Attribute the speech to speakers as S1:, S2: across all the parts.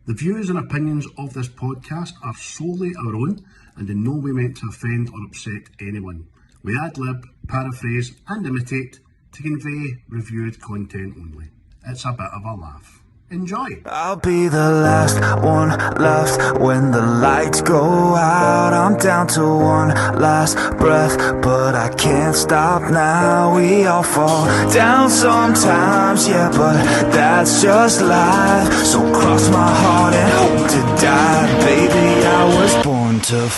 S1: The views and opinions of this podcast are solely our own and in no way meant to offend or upset anyone. We ad-lib, paraphrase and imitate to convey reviewed content only. It's a bit of a laugh. Enjoy!
S2: I'll be the last one left when the lights go out. I'm down to one last breath, but I can't stop now. We all fall down sometimes, yeah, but that's just life. So cross my heart and hope to die. Baby, I was born to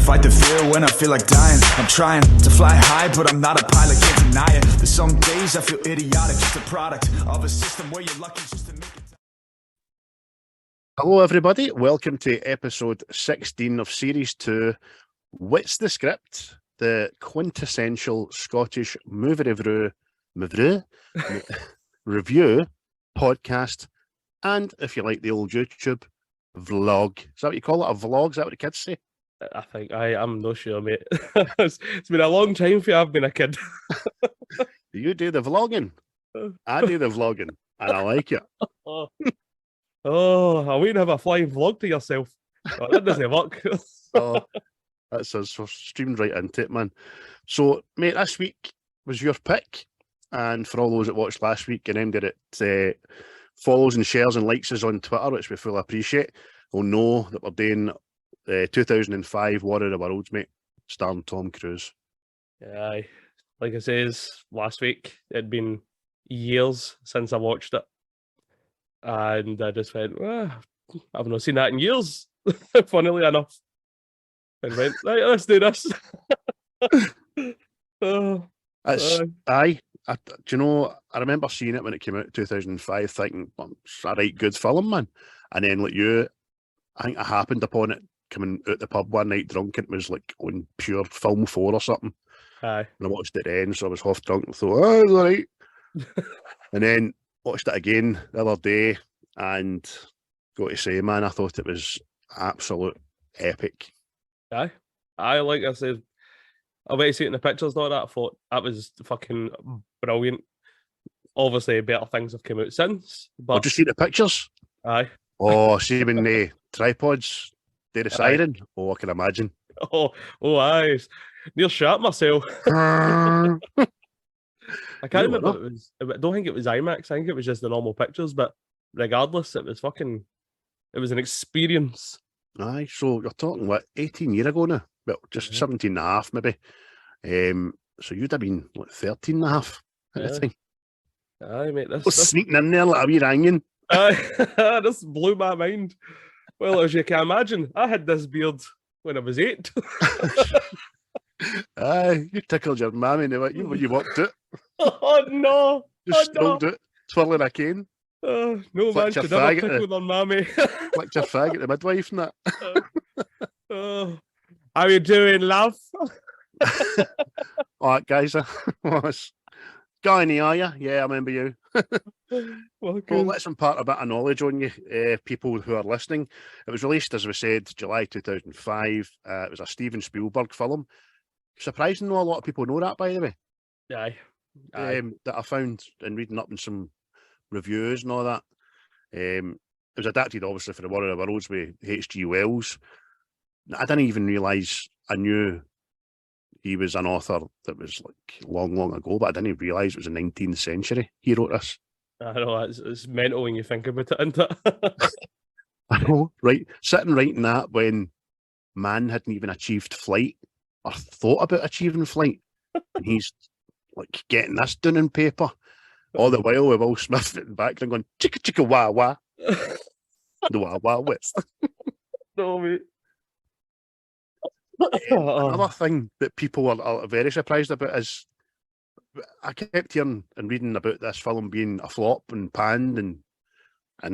S2: fight the fear when I feel like dying. I'm trying to fly high, but I'm not a pilot, can't deny it. There's some days I feel idiotic, just a product of a system where you're lucky just to make it.
S1: Hello everybody, welcome to episode 16 of series 2, What's the Script? The quintessential Scottish movie review podcast, and if you like the old YouTube, vlog. Is that what you call it? A vlog? Is that what the kids say?
S3: I think I'm not sure, mate. It's been a long time for I've been a kid.
S1: You do the vlogging. I do the vlogging, and I like it.
S3: Oh, I wouldn't have a flying vlog to yourself. Oh, that doesn't work.
S1: Oh, that's us streamed right into it, man. So, mate, this week was your pick, and for all those that watched last week and then did it, follows and shares and likes us on Twitter, which we fully appreciate, will know that we're doing 2005 War of the Worlds, mate, starring Tom Cruise.
S3: Yeah, like I says last week, it'd been years since I watched it, and I just went, I've not seen that in years. Funnily enough, and went, right, let's do this. Do you know, I remember seeing it when it came out in 2005, thinking, well, it's a right good film, man. And then, like you, I think I happened upon it coming out the pub one night drunk, and it was like on pure film 4 or something. Aye.
S1: And I watched it then, so I was half drunk and thought, oh, it's all right. And then watched it again the other day, and got to say, man, I thought it was absolute epic.
S3: Aye. Like I said, I went to see it in the pictures, not that. I thought that was fucking brilliant. Obviously, better things have come out since. But
S1: Did you see the pictures?
S3: Aye.
S1: Oh, see when the tripods, they're the siren. Oh, I can imagine.
S3: Oh, aye. Near shat myself. I can't remember. I don't think it was IMAX. I think it was just the normal pictures. But regardless, it was an experience.
S1: Aye, so you're talking, what, 18 years ago now? Well, just 17 and a half, maybe. So you'd have been, what, 13 and a half at the time?
S3: Aye, mate. This
S1: sneaking in there like a wee ringing.
S3: Aye, this blew my mind. Well, as you can imagine, I had this beard when I was 8.
S1: Aye, you tickled your mammy when you walked it.
S3: Oh, no.
S1: Just strolled it, twirling a cane.
S3: No man should ever tickle their mammy.
S1: Flicked your fag at the midwife and
S3: that. How you doing, love?
S1: All right, guys. Guy, are you? Yeah, I remember you. Well, let's impart a bit of knowledge on you, people who are listening. It was released, as we said, July 2005. It was a Steven Spielberg film. Surprising, a lot of people know that, by the way.
S3: Aye.
S1: That I found in reading up on some reviews and all that. It was adapted, obviously, for the War of the Worlds with H.G. Wells. I didn't even realise I knew he was an author that was like long ago, but I didn't realise it was the 19th century he wrote this.
S3: I know, it's mental when you think about it, isn't it?
S1: I know, right? Sitting writing that when man hadn't even achieved flight or thought about achieving flight, and he's like getting this down in paper. All the while with Will Smith in the background going, chicka chicka wah wah. The wah wah west.
S3: No, mate.
S1: Another thing that people are very surprised about is I kept hearing and reading about this film being a flop and panned, and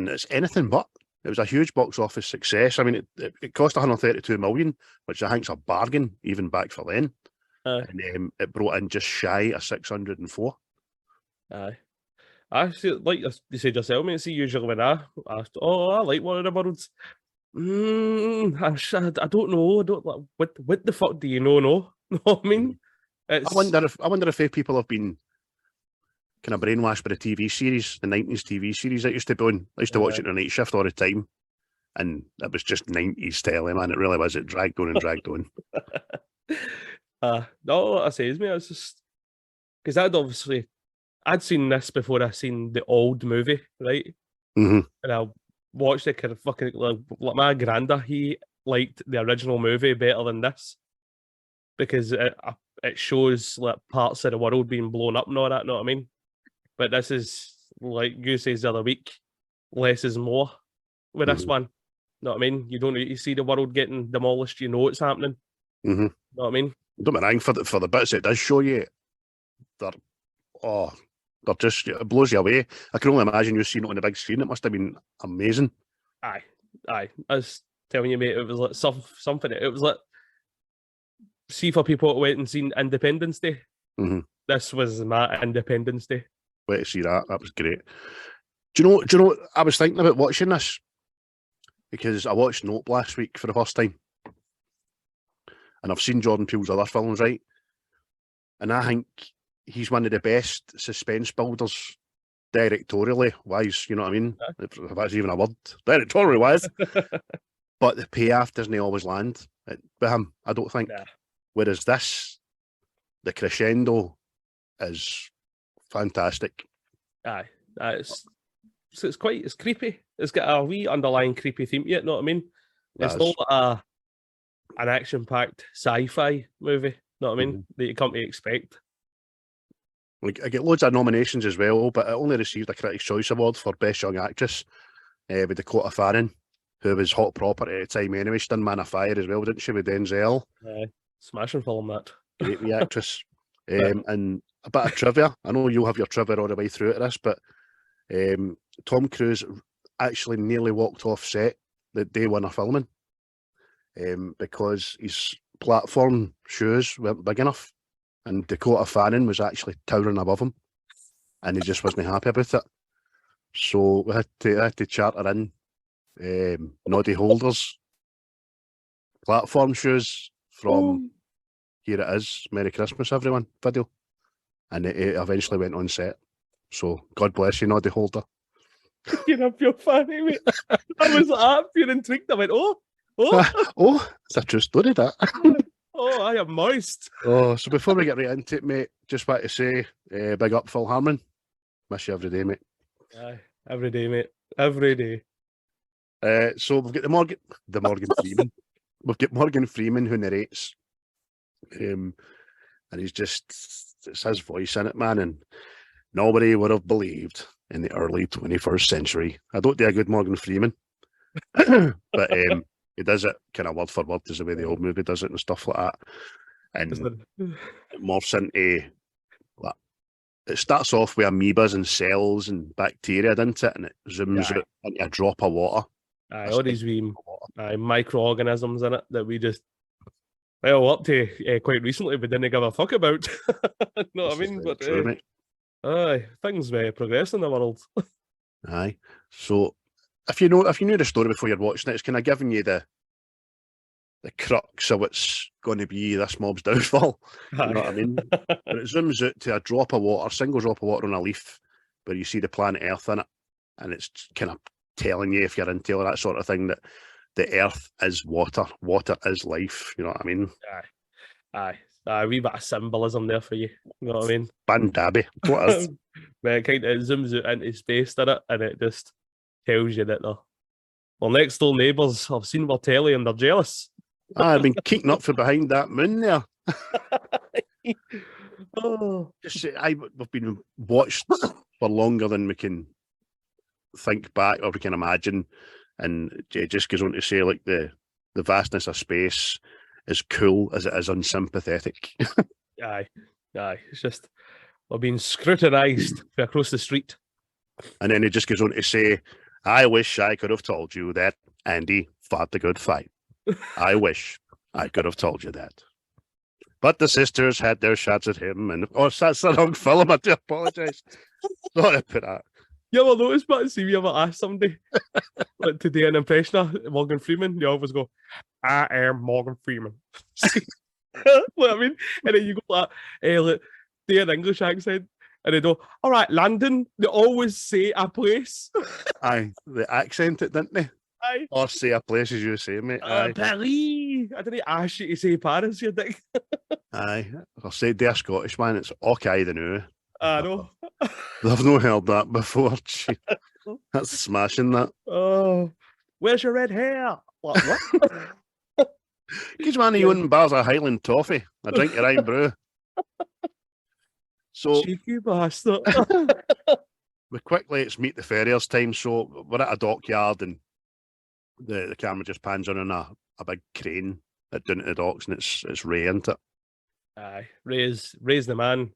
S1: it's anything but. It was a huge box office success. I mean, it cost 132 million, which I think is a bargain even back for then. And it brought in just shy of 604.
S3: Aye. I see, like you said yourself, mate. See, usually when I asked, I like War of the Worlds. I don't know. I don't like what the fuck do you know? No, know what I mean?
S1: I wonder if people have been kind of brainwashed by the TV series, the 90s TV series that used to be on. I used to watch it on a night shift all the time. and it was just 90s telly, man. It really was. It dragged on and dragged on.
S3: No, what I say is, mate, it's just because I'd seen this before I seen the old movie, right?
S1: Mm-hmm.
S3: And I watched it kind of fucking like my granda. He liked the original movie better than this because it shows like parts of the world being blown up and all that. Know what I mean? But this is like you says the other week, less is more with this one. Know what I mean? You see the world getting demolished. You know it's happening.
S1: Mm-hmm.
S3: Know what I mean?
S1: Don't mind for the bits it does show you, they're just, it blows you away. I can only imagine you seeing it on the big screen. It must have been amazing.
S3: Aye. I was telling you, mate, it was like something. It was like, see, for people who went and seen Independence Day, this was my Independence Day.
S1: Wait to see that. That was great. Do you know? I was thinking about watching this because I watched Nope last week for the first time, and I've seen Jordan Peele's other films, right? And I think he's one of the best suspense builders directorially wise, you know what I mean? If that's even a word. Directorially wise. But the payoff doesn't always land with him, I don't think. Nah. Whereas this, the crescendo is fantastic.
S3: Aye. It's creepy. It's got a wee underlying creepy theme yet, know what I mean? It's still an action-packed sci-fi movie, know what I mean? That you come to expect.
S1: Like, I get loads of nominations as well, but it only received a Critics' Choice Award for Best Young Actress with Dakota, who was hot property at the time anyway. She done Man of Fire as well, didn't she, with Denzel?
S3: Smashing film, that.
S1: Great wee actress. And a bit of trivia. I know you'll have your trivia all the way through to this, but Tom Cruise actually nearly walked off set the day one of filming because his platform shoes weren't big enough. And Dakota Fanning was actually towering above him, and he just wasn't happy about it. So we had to charter in Noddy Holder's platform shoes from Here It Is, Merry Christmas Everyone video, and it eventually went on set. So God bless you, Noddy Holder.
S3: You're a pure fanny, mate. I was up, you're intrigued. I went, oh,
S1: it's a true story, that.
S3: Oh, I am moist.
S1: So before we get right into it, mate, just want to say, big up Phil Harmon. Miss you every day, mate.
S3: Aye, every day, mate. Every day.
S1: So we've got the Morgan Freeman. We've got Morgan Freeman who narrates. And he's just, it's his voice in it, man. And nobody would have believed in the early 21st century. I don't do a good Morgan Freeman. But he does it kind of word for word as the way the old movie does it and stuff like that. And it morphs into, like, it starts off with amoebas and cells and bacteria, doesn't it? And it zooms out into a drop of water.
S3: All these wee microorganisms in it that we just, well, up to quite recently, we didn't give a fuck about. Know what I mean? But
S1: true,
S3: things progress in the world.
S1: Aye. So if you knew the story before you're watching it, it's kind of giving you the crux of what's going to be this mob's downfall. You know what I mean? But it zooms out to a drop of water, single drop of water on a leaf, where you see the planet Earth in it, and it's kind of telling you, if you're into all that sort of thing, that the Earth is water. Water is life. You know what I mean?
S3: Aye. A wee bit of symbolism there for you. You know what I mean?
S1: Bandabby. What is?
S3: Man, it zooms out into space, doesn't it? And it just tells you that they're next door neighbours have seen our telly and they're jealous.
S1: I've been keeping up from behind that moon there. We've been watched for longer than we can think back or we can imagine, and it just goes on to say, like, the vastness of space is cool as it is unsympathetic.
S3: Aye. It's just we're being scrutinised across the street.
S1: And then it just goes on to say, I wish I could have told you that Andy fought a good fight. I wish I could have told you that. But the sisters had their shots at him, and that's the wrong film. I do apologise. Sorry about that.
S3: You ever notice, but see, you ever ask somebody like, to do an impression of Morgan Freeman? You always go, I am Morgan Freeman. What I mean? And then you go like, do an English accent, and they go, all right, London. They always say a place.
S1: Aye, they accent it, didn't they?
S3: Aye.
S1: Or say a place as you say, mate. Aye.
S3: Paris. I didn't ask you to say Paris, you dick.
S1: Aye. Or say they're Scottish, man. It's okay, the new.
S3: I know.
S1: They've not heard that before. Gee, that's smashing that.
S3: Oh, where's your red hair? What?
S1: Kids, man, you own bars of Highland toffee. I drink your own brew. So
S3: Cheeky bastard.
S1: we quickly, it's meet the farriers time. So we're at a dockyard and the camera just pans on a big crane down at the docks, and it's Ray, isn't it?
S3: Aye, Ray's the man.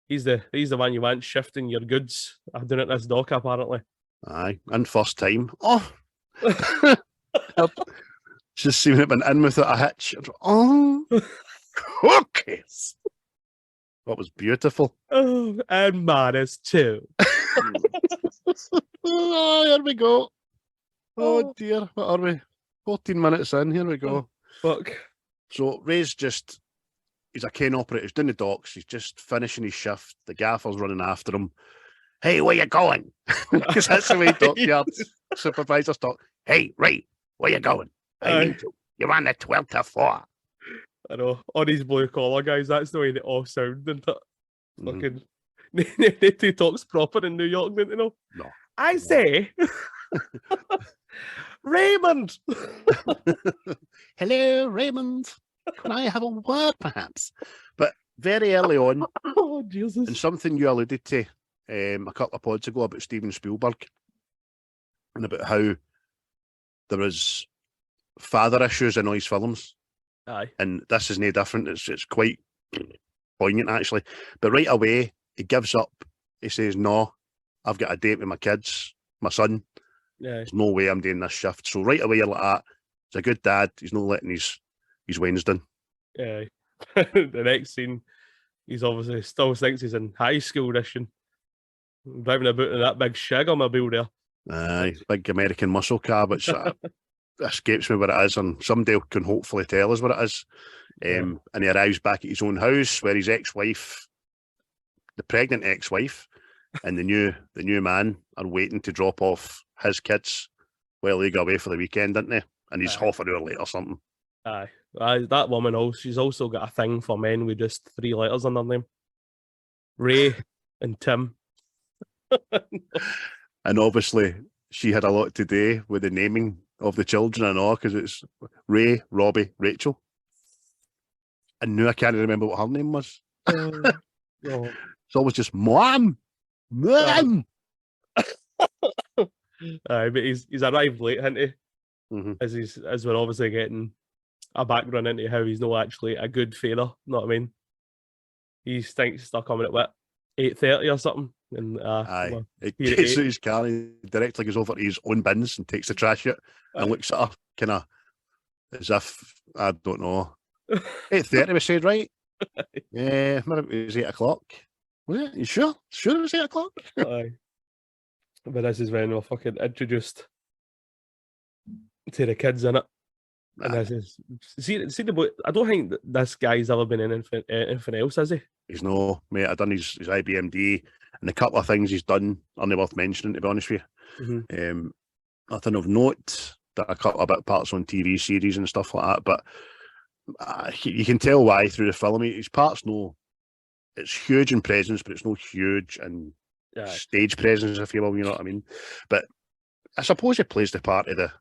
S3: He's the one you want shifting your goods down at this dock, apparently.
S1: Aye, and first time. Oh, just seen it been in without a hitch. Oh, cookies. That was beautiful.
S3: Oh, and Maris too.
S1: Oh, here we go. Oh dear, what are we? 14 minutes in, here we go.
S3: Fuck. So
S1: Ray's he's a crane operator, he's down the docks, he's just finishing his shift, the gaffer's running after him. Hey, where you going? Because that's the way dockyard supervisors talk. Hey, Ray, where you going? I need to. You're on the 12 to 4.
S3: I know, on his blue collar guys, that's the way they all sound, isn't it? Fucking, they two talks proper in New York, don't they know?
S1: No.
S3: I say, Raymond!
S1: Hello, Raymond. Can I have a word, perhaps? But very early on,
S3: Oh, Jesus.
S1: and something you alluded to a couple of pods ago about Steven Spielberg and about how there was father issues in all his films.
S3: Aye.
S1: And this is no different. It's quite poignant, actually. But right away, he gives up. He says, no, I've got a date with my kids, my son.
S3: Yeah.
S1: There's no way I'm doing this shift. So right away, you're like that. He's a good dad. He's not letting his wains down.
S3: Yeah. The next scene, he's obviously still thinks he's in high school edition. Driving about in that big Shagomobile there.
S1: Aye, big American muscle car, which escapes me what it is, and somebody can hopefully tell us what it is. And he arrives back at his own house where his ex-wife, the pregnant ex-wife, and the new man are waiting to drop off his kids while they go away for the weekend, didn't they? And he's half an hour late or something.
S3: Aye. That woman also, she's also got a thing for men with just 3 letters on their name. Ray and Tim.
S1: And obviously she had a lot to do with the naming of the children and all, because it's Ray, Robbie, Rachel. And now I can't remember what her name was.
S3: Oh.
S1: It's always just Mom. Mom.
S3: Aye, but he's arrived late, hasn't he?
S1: Mm-hmm.
S3: As we're obviously getting a background into how he's not actually a good father. Know what I mean? He thinks they're coming at what, 8:30 or something. And
S1: aye, it gets out his car, he directly goes over to his own bins and takes the trash out and looks at her kind of as if, I don't know, 8:30 we said, right? Yeah, maybe it was 8 o'clock. Was it? You sure? Sure it was 8 o'clock?
S3: Aye. But this is when we're fucking introduced to the kids in it. And this is see the boy. I don't think this guy's ever been in anything else, has he?
S1: He's no, mate. I've done his IBMD, and a couple of things he's done aren't worth mentioning, to be honest with you.
S3: Mm-hmm.
S1: Nothing of note. That a couple of bit parts on TV series and stuff like that, but you can tell why through the film. His parts, it's huge in presence, but it's no huge in stage presence, if you will. You know what I mean? But I suppose he plays the part of the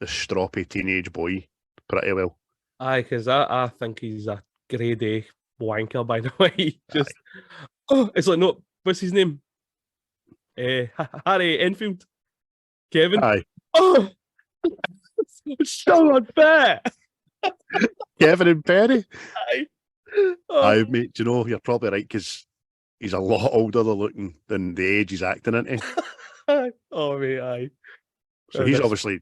S1: stroppy teenage boy pretty well.
S3: Aye, because I think he's a grade A wanker, by the way. Just it's like, no, what's his name? Harry Enfield. Kevin.
S1: Aye.
S3: Oh, so unfair.
S1: Kevin and Perry.
S3: Aye.
S1: Aye, mate. Do you know, you're probably right, because he's a lot older looking than the age he's acting into.
S3: Oh, mate, aye.
S1: So he's obviously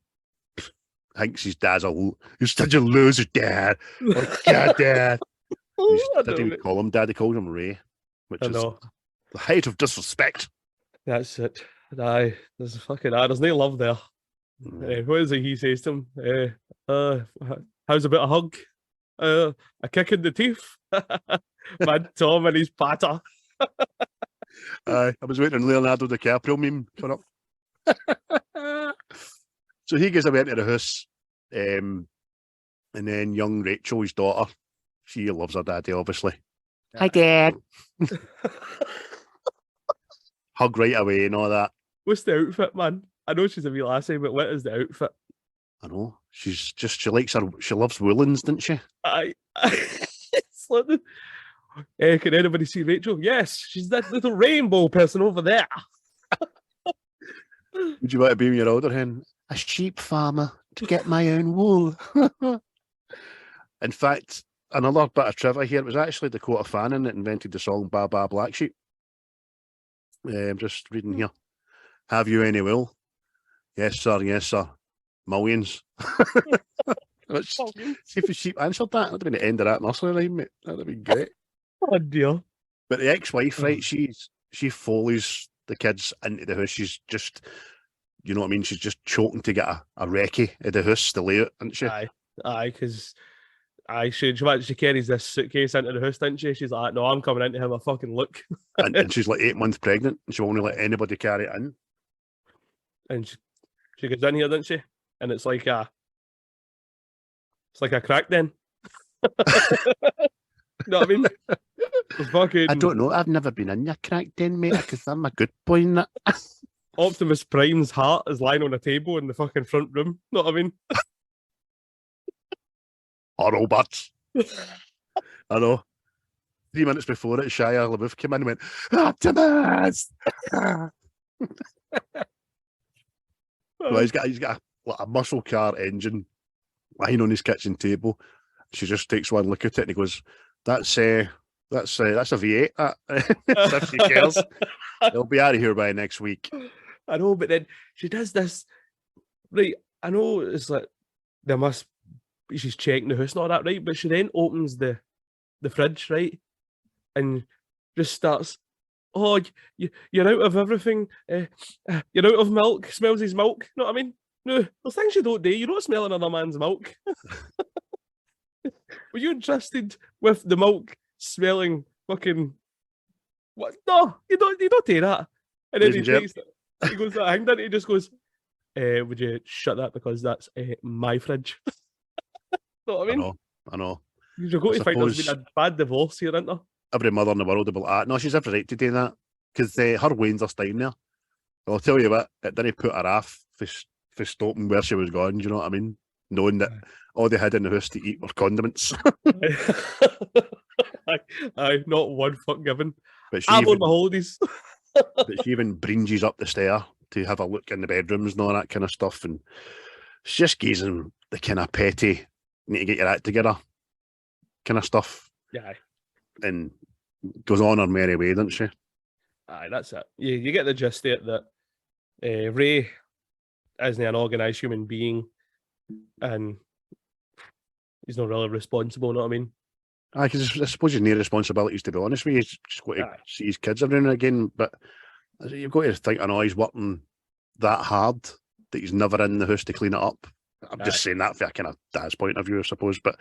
S1: thinks his dad's you're such a loser, Dad. Oh, God, Dad. Didn't even call him Dad, he called him Ray, which is the height of disrespect.
S3: That's it. Aye, there's there's no love there. What is it he says to him? How's about a hug? A kick in the teeth? Man, Tom and his patter.
S1: I was waiting on Leonardo DiCaprio meme coming up. So he goes away into the house, and then young Rachel, his daughter, she loves her daddy, obviously. Hi, Dad. Hug right away and all that.
S3: What's the outfit, man? I know she's a wee lassie, but what is the outfit?
S1: I know. She likes she loves woolens, doesn't she?
S3: It's like can anybody see Rachel? Yes, she's that little rainbow person over there.
S1: Would you want to be when you're older, hen? A sheep farmer to get my own wool. In fact, another bit of trivia here, it was actually Dakota Fanning that invented the song Ba Ba Black Sheep. I'm just reading here. Have you any wool? Yes, sir. Yes, sir. Millions. See if the sheep answered that. That'd have been the end of that nursery rhyme, mate. That'd have been great.
S3: Oh dear.
S1: But the ex-wife, right? She follows the kids into the house. She's just, you know what I mean? She's just choking to get a recce at the house to lay it, isn't she?
S3: Aye, because she carries this suitcase into the house, didn't she? She's like, no, I'm coming in to have a fucking look.
S1: and she's like 8 months pregnant, and she won't let anybody carry it in.
S3: And she goes in here, doesn't she? And it's like a crack den. You know what I mean? Fucking...
S1: I don't know. I've never been in your crack den, mate, because I'm a good boy in that.
S3: Optimus Prime's heart is lying on a table in the fucking front room. Know what I mean?
S1: Roberts. I know. 3 minutes before it, Shia LaBeouf came in and went, Optimus! Well, he's got a muscle car engine lying on his kitchen table. She just takes one look at it and he goes, that's a V8. If she cares, they'll be out of here by next week.
S3: I know, but then she does this. Right, I know it's like she's checking the house and all that, right? But she then opens the fridge, right, and just starts. Oh, you're out of everything. You're out of milk. Smells his milk. You know what I mean? No, there's things you don't do. You don't smell another man's milk. Were you interested with the milk smelling fucking what? No, you don't do that. And then he goes that hang down. He just goes, "Would you shut that because that's my fridge?" Know what I mean?
S1: I know.
S3: You're going to find there's been a bad divorce here, isn't there?
S1: Every mother in the world will be like, no, she's every right to do that because her Wayne's are staying there. I'll tell you what, it didn't put her off for stopping where she was going. Do you know what I mean? Knowing that all they had in the house to eat were condiments.
S3: Aye, not one fuck given.
S1: I'm
S3: on my holidays.
S1: But she even bringes up the stair to have a look in the bedrooms and all that kind of stuff. And it's just gazing the kind of petty, need to get your act together kind of stuff.
S3: Yeah.
S1: And goes on her merry way, doesn't she?
S3: Aye, that's it. You get the gist of it that Ray isn't an organised human being and he's not really responsible, you know what I mean?
S1: Aye, because I suppose he's no responsibilities, to be honest with you. He's just got to see his kids every now and again. But you've got to think, I know he's working that hard that he's never in the house to clean it up. I'm just saying that from a kind of dad's point of view, I suppose. But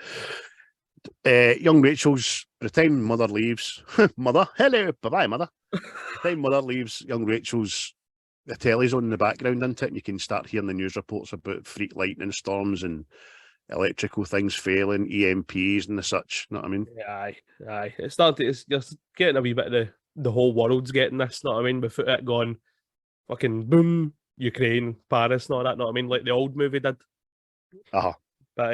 S1: young Rachel's, by the time mother leaves, mother, hello, bye-bye, mother. By the time mother leaves, young Rachel's, the telly's on in the background, isn't it? And you can start hearing the news reports about freak lightning storms and electrical things failing, EMPs and the such, you know what I mean?
S3: Aye. It's just getting a wee bit of the whole world's getting this, you know what I mean? Without it gone fucking boom, Ukraine, Paris, and all that, you know what I mean? Like the old movie did.
S1: Uh-huh.
S3: But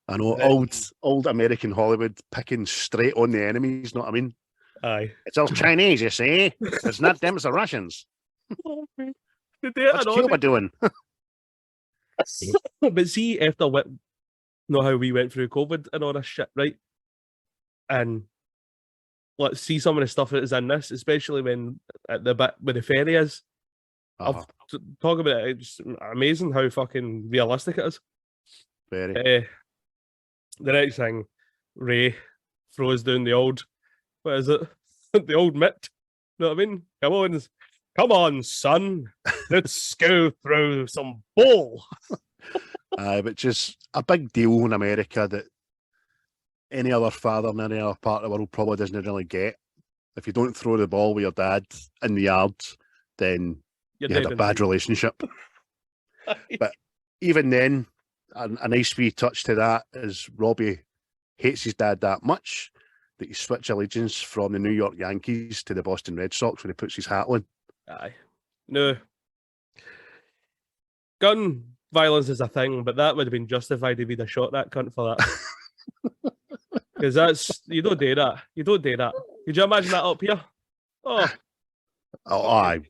S1: I know, old American Hollywood picking straight on the enemies, you know what I mean?
S3: Aye.
S1: It's all Chinese, you see? It's not them, it's the Russians. What's Cuba doing?
S3: But see, after how we went through COVID and all this shit, right? And let's see some of the stuff that is in this, especially when at the bit where the ferry is. I'll talk about it. It's amazing how fucking realistic it is.
S1: Very.
S3: The next thing, Ray throws down the old, what is it? The old mitt. You know what I mean? Come on, son. Let's go through some ball.
S1: But just a big deal in America that any other father in any other part of the world probably doesn't really get. If you don't throw the ball with your dad in the yard, then you had a bad relationship. But even then, a nice wee touch to that is Robbie hates his dad that much that he switched allegiance from the New York Yankees to the Boston Red Sox when he puts his hat on.
S3: Aye. No. Gun violence is a thing, but that would have been justified if he'd have shot that cunt for that. Because you don't do that. You don't do that. Could you imagine that up here? Oh,
S1: aye.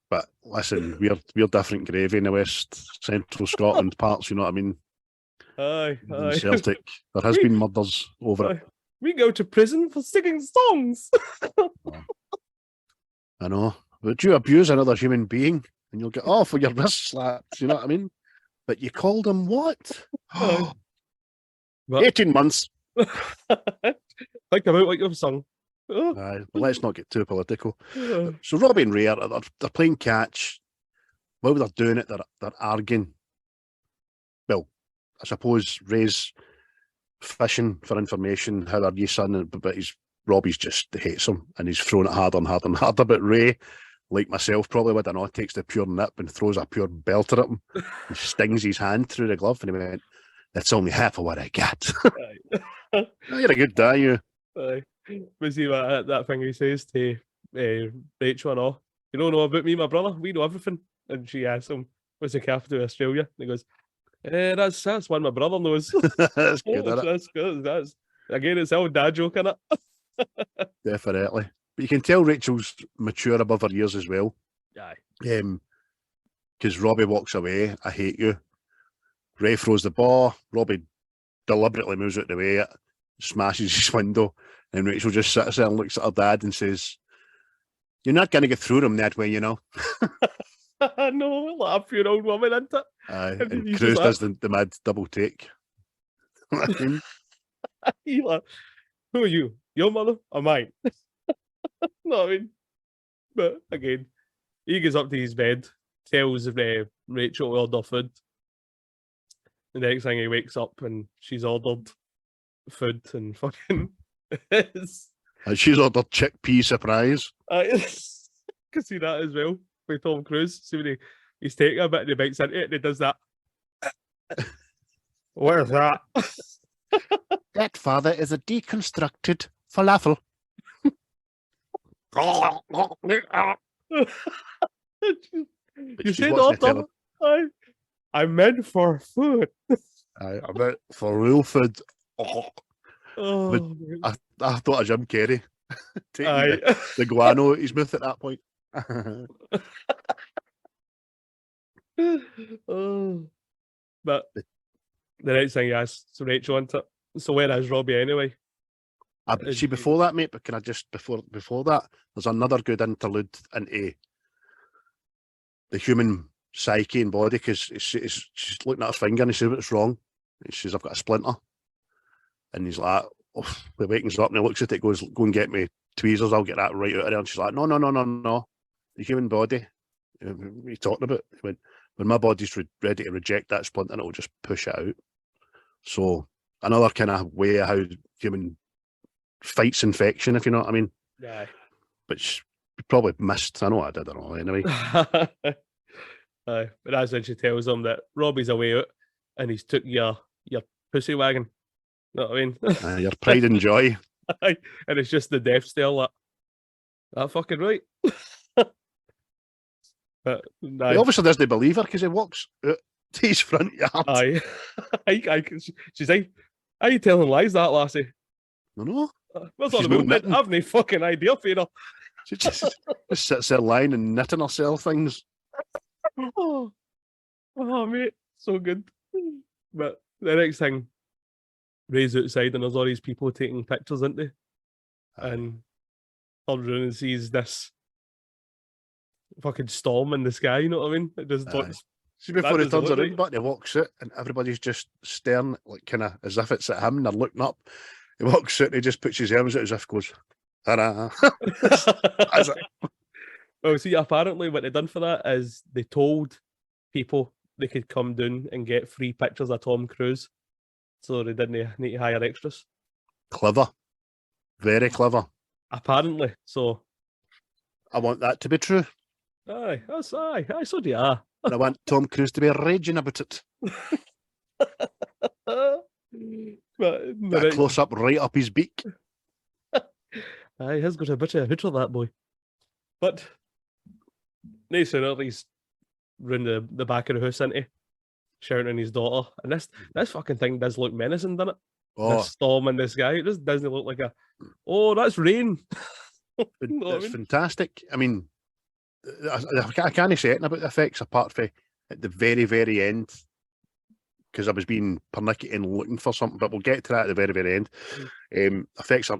S1: But listen, we're different gravy in the West Central Scotland parts, you know what I mean?
S3: Aye.
S1: In Celtic. There has been murders over it.
S3: We go to prison for singing songs.
S1: I know. But you abuse another human being and you'll get off for your wrist slapped, you know what I mean? But you called him what? 18 months.
S3: Think about what you've sung.
S1: Well, let's not get too political. So Robbie and Ray they're playing catch. While they're doing it, they're arguing. Well, I suppose Ray's fishing for information. How are you, son? But Robbie's just hates him and he's throwing it harder and harder and harder. But Ray, like myself, probably would, I know, takes the pure nip and throws a pure belter at him. He stings his hand through the glove and he went, "That's only half of what I got." You're a good guy, you.
S3: Was he that thing he says to Rachel and all? You don't know about me, my brother? We know everything. And she asks him, "What's the capital of Australia?" And he goes, that's one my brother knows.
S1: That's good,
S3: that's good. That's again, it's all dad joke, innit?
S1: Definitely. But you can tell Rachel's mature above her years as well.
S3: Aye.
S1: Because Robbie walks away, "I hate you." Ray throws the ball. Robbie deliberately moves out the way, smashes his window, and Rachel just sits there and looks at her dad and says, "You're not going to get through them that way, you know."
S3: No, like a pure old woman, isn't it?
S1: Aye, and Cruz does the mad double take.
S3: He like, "Who are you? Your mother or mine?" No, I mean, but again, he goes up to his bed, tells Rachel to order food. The next thing he wakes up and she's ordered food and fucking
S1: and she's ordered chickpea surprise.
S3: I can see that as well with Tom Cruise. See when he's taking a bit and he bites into it and he does that. Where's that?
S1: That, father, is a deconstructed falafel.
S3: You said order. I meant for food.
S1: I meant for real food.
S3: Oh,
S1: I thought of Jim Carrey taking the guano his mouth at that point.
S3: Oh. But the next thing he asks Rachel into it. So where is Robbie anyway?
S1: See, before that, mate, but can I just before that, there's another good interlude into the human psyche and body, because she's looking at her finger and he says, "What's wrong?" And she says, "I've got a splinter." And he's like, "Oh," he wakens up and he looks at it, goes, "Go and get me tweezers, I'll get that right out of there." And she's like, No. The human body, what are you talking about? He went, "When my body's ready to reject that splinter, it'll just push it out." So another kind of way of how human fights infection, if you know what I mean.
S3: Yeah.
S1: But she probably missed. I know I did it all anyway.
S3: But that's when she tells him that Robbie's away out and he's took your pussy wagon. You know what I mean?
S1: Your pride and joy.
S3: And it's just the death stare, like, that fucking right. But
S1: he obviously doesn't believe her because he walks out to his front yard.
S3: Aye. She's like, "Are you telling lies, that lassie?"
S1: No.
S3: Where's all the movement? I've no fucking idea for you.
S1: She just sits there lying and knitting herself things.
S3: Oh, mate, so good. But the next thing, Ray's outside and there's all these people taking pictures, isn't they? And turns around and sees this fucking storm in the sky, you know what I mean? It just looks...
S1: See, before he turns around, but he walks out and everybody's just staring, like, kind of as if it's at him and they're looking up. He walks out and he just puts his arms out as if goes, "Ta-da." That's it.
S3: Well, see, apparently what they done for that is they told people they could come down and get free pictures of Tom Cruise, so they didn't need to hire extras.
S1: Clever. Very clever.
S3: Apparently, so...
S1: I want that to be true.
S3: Aye, so do I.
S1: And I want Tom Cruise to be raging about it.
S3: But
S1: Got a close up right up his beak.
S3: he has got a bit of a hooter, that boy. But no sooner he's round the back of the house, isn't he? Shouting at his daughter. And this fucking thing does look menacing, doesn't it?
S1: Oh,
S3: This storm and this guy. It just doesn't look like that's rain.
S1: it's fantastic. I mean, I can't say anything about the effects apart from at the very, very end, because I was being pernickety and looking for something, but we'll get to that at the very, very end. Effects are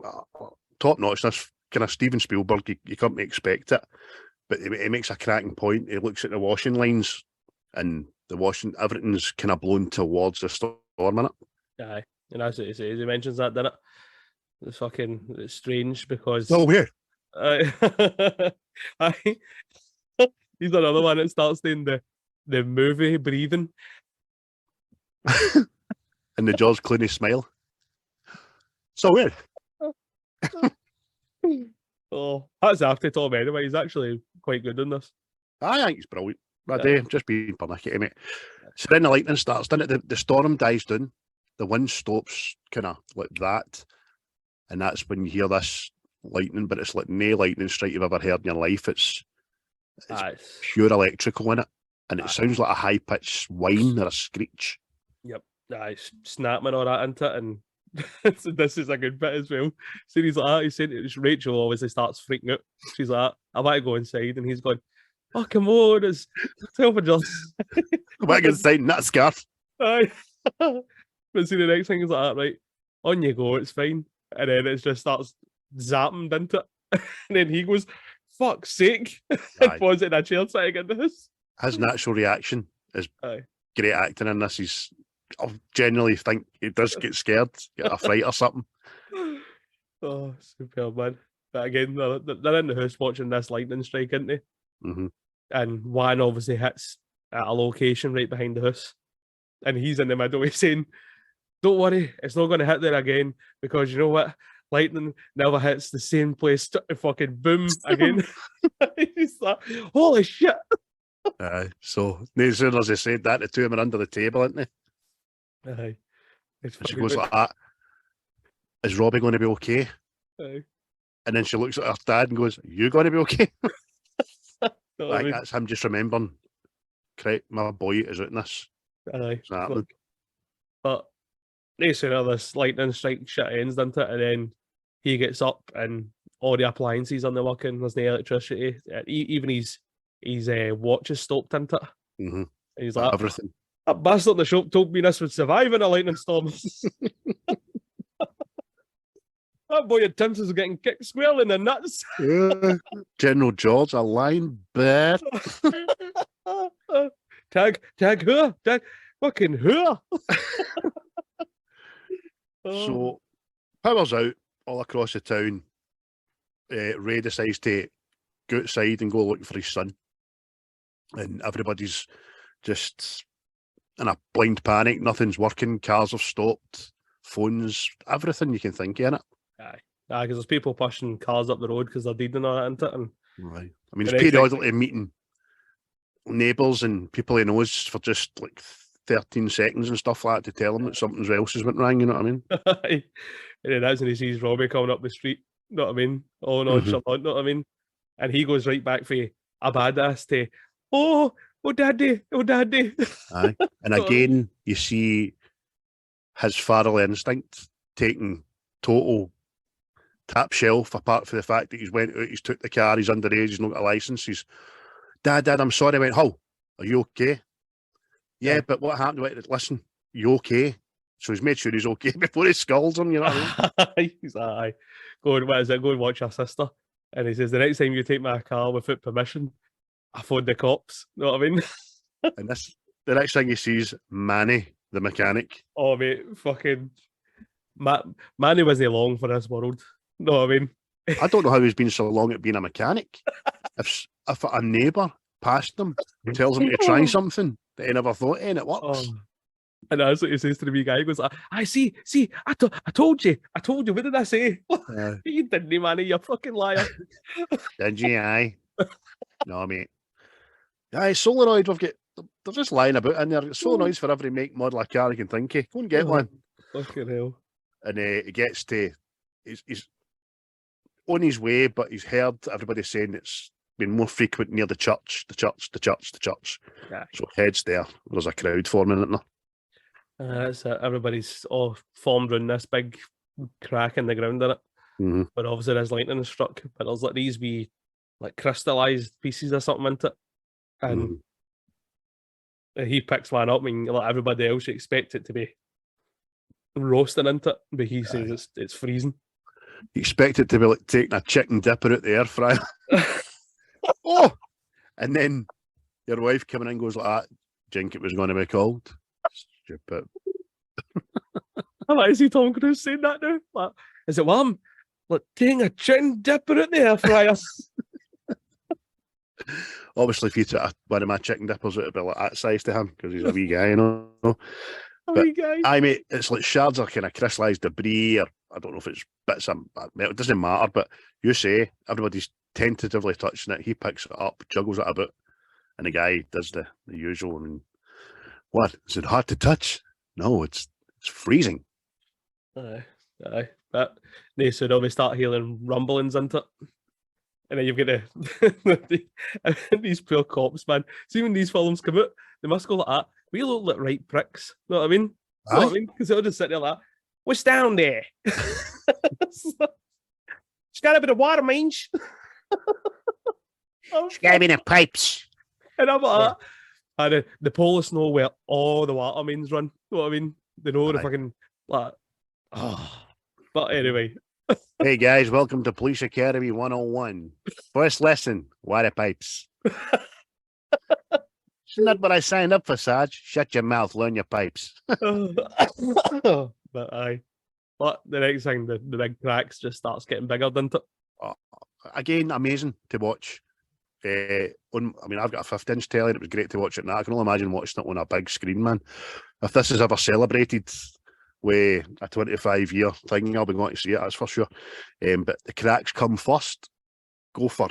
S1: top notch. This kind of Steven Spielberg, you can't expect it, but it makes a cracking point. He looks at the washing lines, and everything's kind of blown towards the storm in it.
S3: Aye, and that's what he says. He mentions that, doesn't it? It's strange because
S1: Oh, weird.
S3: He's another one that starts doing the movie breathing.
S1: And the George Clooney smile. So weird.
S3: Oh, that's after Tom anyway. He's actually quite good in this.
S1: I think it's brilliant. Just being pernickety, mate. So then the lightning starts, then the storm dies down, the wind stops kind of like that, and that's when you hear this lightning, but it's like no lightning strike you've ever heard in your life. It's pure electrical in it, and it sounds like a high-pitched whine or a screech.
S3: Yep. Snapping all that into it, and so this is a good bit as well. So he's like that, he's saying it, Rachel obviously starts freaking out. She's like, I want to go inside, and he's going, oh, come on, it's self-adjust.
S1: Go back inside in that scarf.
S3: Aye. But see, the next thing is like that, right? On you go, it's fine. And then it just starts zapping, doesn't it? And then he goes, fuck's sake. And falls in a chair sitting in this.
S1: His natural reaction is great acting in this. I genuinely think he does get scared, get a fright or something.
S3: Oh, superb, man. But again, they're in the house watching this lightning strike, aren't they?
S1: Mm-hmm.
S3: And one obviously hits at a location right behind the house. And he's in the middle, he's saying, don't worry, it's not going to hit there again, because you know what? Lightning never hits the same place. Fucking boom again. He's like, holy shit.
S1: So, as soon as they said that, the two of them are under the table, aren't they?
S3: Aye.
S1: And she goes like that, is Robbie going to be okay?
S3: Aye.
S1: And then she looks at her dad and goes, are you going to be okay?
S3: I mean,
S1: that's him just remembering, correct, my boy is out in this.
S3: Aye.
S1: Exactly.
S3: But no sooner this lightning strike shit ends, doesn't it? And then he gets up and all the appliances aren't working, there's no electricity. Even his watch is stopped, isn't it?
S1: Mm-hmm.
S3: And he's like,
S1: everything.
S3: That bastard in the shop told me this would survive in a lightning storm. That boy at Tim's is getting kicked square in the nuts.
S1: General George, a lying bear.
S3: Tag her, tag fucking her.
S1: So, power's out all across the town. Ray decides to go outside and go looking for his son. And everybody's just in a blind panic. Nothing's working. Cars have stopped. Phones, everything you can think of in it.
S3: Aye, because there's people pushing cars up the road because they're dead and all that, isn't it? And
S1: right. I mean, it's periodically meeting neighbours and people he knows for just like 13 seconds and stuff like that to tell him that something else has went wrong, you know what I mean?
S3: And then that's when he sees Robbie coming up the street, you know what I mean? Oh, no, you know what I mean? And he goes right back for a badass to, oh, daddy.
S1: Aye. And again, you see his fatherly instinct taking total top shelf, apart from the fact that he's went out, he's took the car, he's underage, he's not got a licence. He's, Dad, I'm sorry. I went, oh, are you okay? Yeah, but what happened? Went, listen, you okay? So he's made sure he's okay before he scolds him, you know what I mean?
S3: He's like, go and watch your sister. And he says, the next time you take my car without permission, I phone the cops. You know what I mean?
S1: And the next thing he sees, Manny, the mechanic.
S3: Oh, mate, fucking Manny wasn't long for this world. You know what I mean?
S1: I don't know how he's been so long at being a mechanic. If a neighbour passed him, tells him to try something that he never thought and it works.
S3: Oh. And that's what he says to the wee guy. He goes, I see, I told you. What did I say? You didn't, Manny, you fucking liar.
S1: Did you, aye? No, mate. Aye, Solaroid, we've got they're just lying about in there. It's so noise for every make, model of car you can think of. Go and get one.
S3: Fucking hell.
S1: And he gets to, he's on his way, but he's heard everybody saying it's been more frequent near the church.
S3: Yeah.
S1: So heads there. There's a crowd forming, isn't there?
S3: That's it. Everybody's all formed around this big crack in the ground in it.
S1: Mm-hmm.
S3: But obviously there's lightning struck. But there's like these wee like crystallized pieces or something into it. And he picks one up and like everybody else you expect it to be roasting into it, but he says it's freezing.
S1: You expect it to be like taking a chicken dipper out the air fryer. Oh! And then your wife coming in goes like that. Think it was going to be cold. Stupid.
S3: Why is he Tom Cruise saying that now? Like, is it warm? Like taking a chicken dipper out the air fryer.
S1: Obviously, if you took one of my chicken dippers, it would be like that size to him because he's a wee guy, you know. But I mean, it's like shards of kind of crystallized debris, or I don't know if it's bits of metal. It doesn't matter. But you say everybody's tentatively touching it. He picks it up, juggles it about, and the guy does the usual. I mean, what is it hard to touch? No, it's freezing.
S3: Aye. But they said, we start hearing rumblings into it. And then you've got these poor cops, man. See, when these films come out, they must go like that. We look like right pricks. Know what I mean? Know what I mean? Because they'll just sit there like, what's down there? It's got a bit of water, mange.
S1: It's got to be the pipes.
S3: And I'm like, and the police know where all the water mains run. Know what I mean? They know the fucking, like, But anyway.
S1: Hey guys, welcome to Police Academy 101. First lesson, water pipes. Isn't that what I signed up for, Sarge? Shut your mouth, learn your pipes.
S3: But aye. But the next thing, the big cracks just starts getting bigger, doesn't it?
S1: Again, amazing to watch. I mean, I've got a 50-inch telly, and it was great to watch it now. I can only imagine watching it on a big screen, man. If this is ever celebrated with a 25-year thing, I'll be going to see it, that's for sure. But the cracks come first. Go for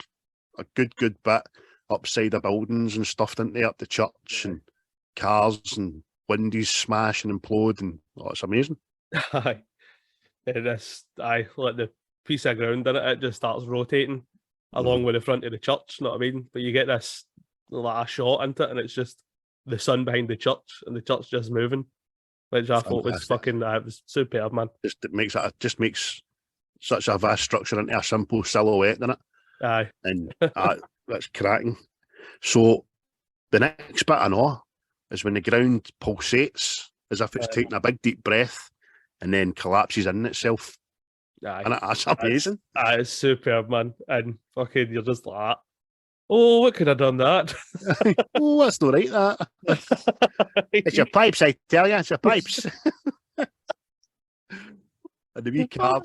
S1: a good bit upside of buildings and stuff, didn't they? Up the church and cars and windows smash and implode, and it's amazing.
S3: Aye. Like the piece of ground in it just starts rotating along with the front of the church, know what I mean? But you get this like a shot into it, and it's just the sun behind the church, and the church just moving, which I thought was fucking it was superb, man. Just
S1: makes such a vast structure into a simple silhouette, doesn't it?
S3: Aye.
S1: And that's cracking. So the next bit I know is when the ground pulsates as if it's taking a big deep breath and then collapses in itself.
S3: Aye.
S1: And that's amazing.
S3: It's superb, man. And fucking you're just like, oh, what could have done that?
S1: Oh, that's not right, that. It's your pipes, I tell you, it's your pipes. And the wee car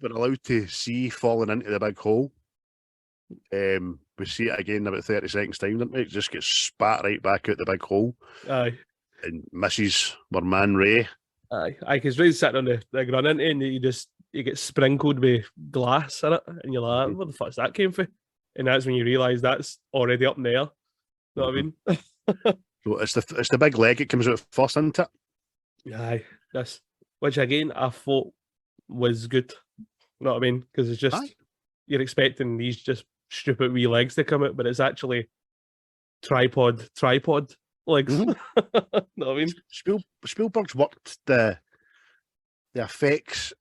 S1: we're allowed to see falling into the big hole. We see it again in about 30 seconds time, didn't we? It just gets spat right back out the big hole.
S3: Aye.
S1: And misses our man Ray.
S3: Aye, because Ray's sitting on the ground into it, and you get sprinkled with glass in it, and you're like, where the fuck's that came from? And that's when you realise that's already up in the air. Know what I mean?
S1: So it's the big leg it comes out first, isn't it?
S3: Aye, which again I thought was good. You know what I mean? Because it's just you're expecting these just stupid wee legs to come out, but it's actually tripod legs.
S1: Mm-hmm.
S3: Know what I mean?
S1: Spielberg's worked the effects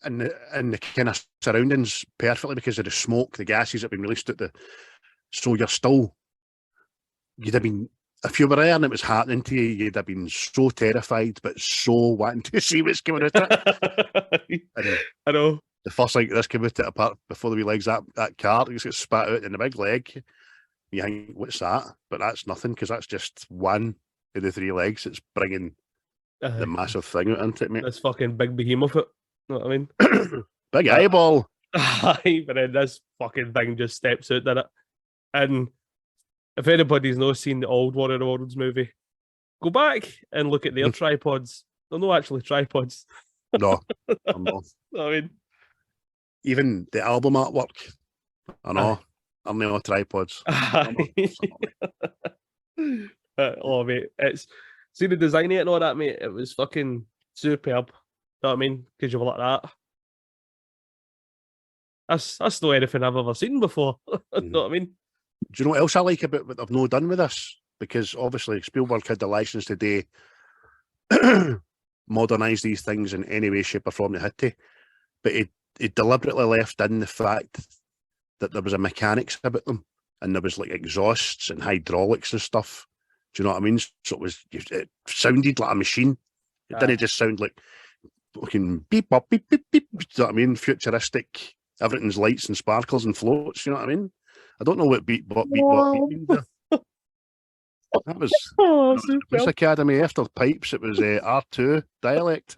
S1: and the kind of surroundings perfectly because of the smoke, the gases that have been released so you'd have been, if you were there and it was happening to you, you'd have been so terrified but so wanting to see what's coming out of it.
S3: I know.
S1: The first thing this came out at apart before the wee legs that car, it gets spat out in the big leg. You think, what's that? But that's nothing because that's just one of the three legs. It's bringing the massive thing out into it, mate.
S3: This fucking big behemoth, you know what I mean?
S1: Big eyeball.
S3: Aye, but then this fucking thing just steps out, doesn't it? And if anybody's not seen the old War of the Worlds movie, go back and look at their tripods. They're not actually tripods.
S1: No, I'm not.
S3: I mean,
S1: even the album artwork, I know, I'm not tripods.
S3: Oh mate, it's see the design of it and all that, mate. It was fucking superb. Know what I mean? Because you were like that. That's not anything I've ever seen before. Know what I mean?
S1: Do you know what else I like about what they've not done with this? Because obviously Spielberg had the license today modernise these things in any way, shape or form they had to. But he deliberately left in the fact that there was a mechanics about them and there was like exhausts and hydraulics and stuff. Do you know what I mean? So it sounded like a machine. It didn't just sound like fucking beep, bop, beep, beep, beep. Do you know what I mean? Futuristic. Everything's lights and sparkles and floats. You know what I mean? I don't know what beep, bop, beep, bop, beep means there. That was the Police Academy after pipes. It was R2 dialect.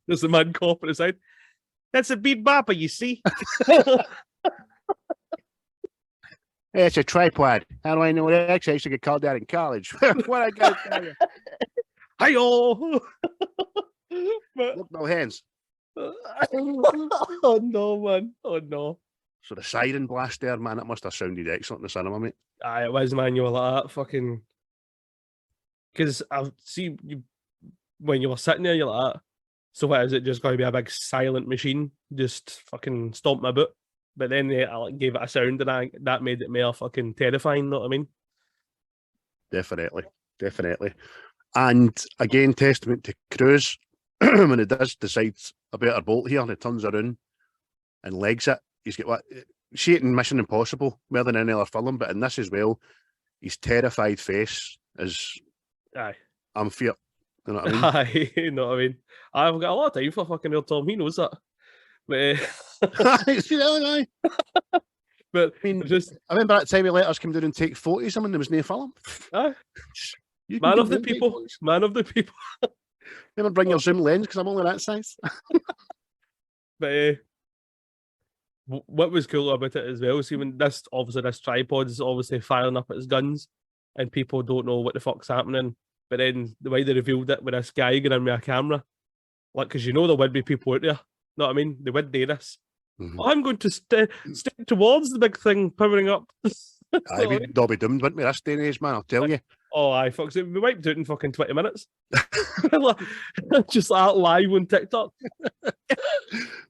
S3: There's the man cop at the side. That's a beat bopper, you see.
S1: Hey, it's a tripod. How do I know what it is? I used to get called that in college. What I got to tell you?
S3: Hi-yo!
S1: Look, no hands.
S3: Oh no, man. Oh no.
S1: So the siren blast there, man, it must have sounded excellent in the cinema, mate.
S3: Aye, it was, man. You were like that fucking. Because I've seen you when you were sitting there, you're like that. So what is it? Just going to be a big silent machine, just fucking stomp my boot. But then I gave it a sound, and that made it more fucking terrifying. Know what I mean?
S1: Definitely. And again, testament to Cruise when he does decide a better bolt here, and he turns around and legs it. He's got what? See it in Mission Impossible more than any other film, but in this as well, his terrified face is.
S3: Aye.
S1: I'm fear. You know what I mean?
S3: Aye, you know what I mean? I've got a lot of time for fucking old Tom. He knows that. But, but
S1: I mean, I remember that time he let us come down and take photos of him and there was no film.
S3: Aye. Man of the people. Man of the people.
S1: Remember bring your zoom lens because I'm only that size.
S3: But what was cool about it as well, see when this tripod is obviously firing up its guns and people don't know what the fuck's happening. But then the way they revealed it with this guy going in with a camera, like, because you know there would be people out there, know what I mean? They would do this. Mm-hmm. I'm going to step towards the big thing powering up.
S1: They'll be doomed, wouldn't we, this day and age, man, I'll tell you.
S3: Oh, aye, fuck. We wiped out in fucking 20 minutes. Just like live on TikTok.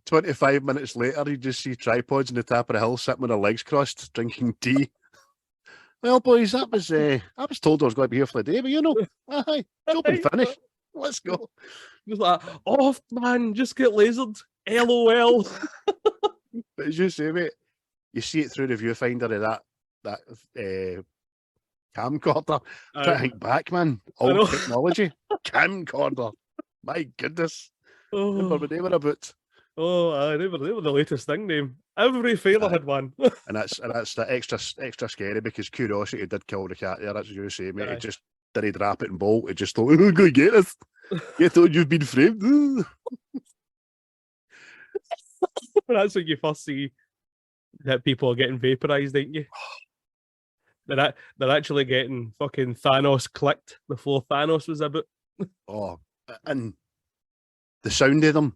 S1: 25 minutes later, you just see tripods on the top of the hill sitting with their legs crossed, drinking tea. Well, boys, I was told I was going to be here for the day, but you know, aye, job and finish. Let's go.
S3: Just like, off, man, just get lasered. LOL.
S1: But as you say, mate, you see it through the viewfinder of that camcorder. Try to think back, man. Old technology. Camcorder. My goodness.
S3: Oh.
S1: Remember what they were about?
S3: Oh, they were the latest thing, name. Every failure had one.
S1: and that's the extra scary because curiosity did kill the cat there, as you say, mate. It just didn't drop it and bolt. It just thought, oh, go get us. You thought you've been framed.
S3: That's when you first see that people are getting vaporized, ain't you? They're actually getting fucking Thanos clicked before Thanos was about.
S1: Oh, and the sound of them.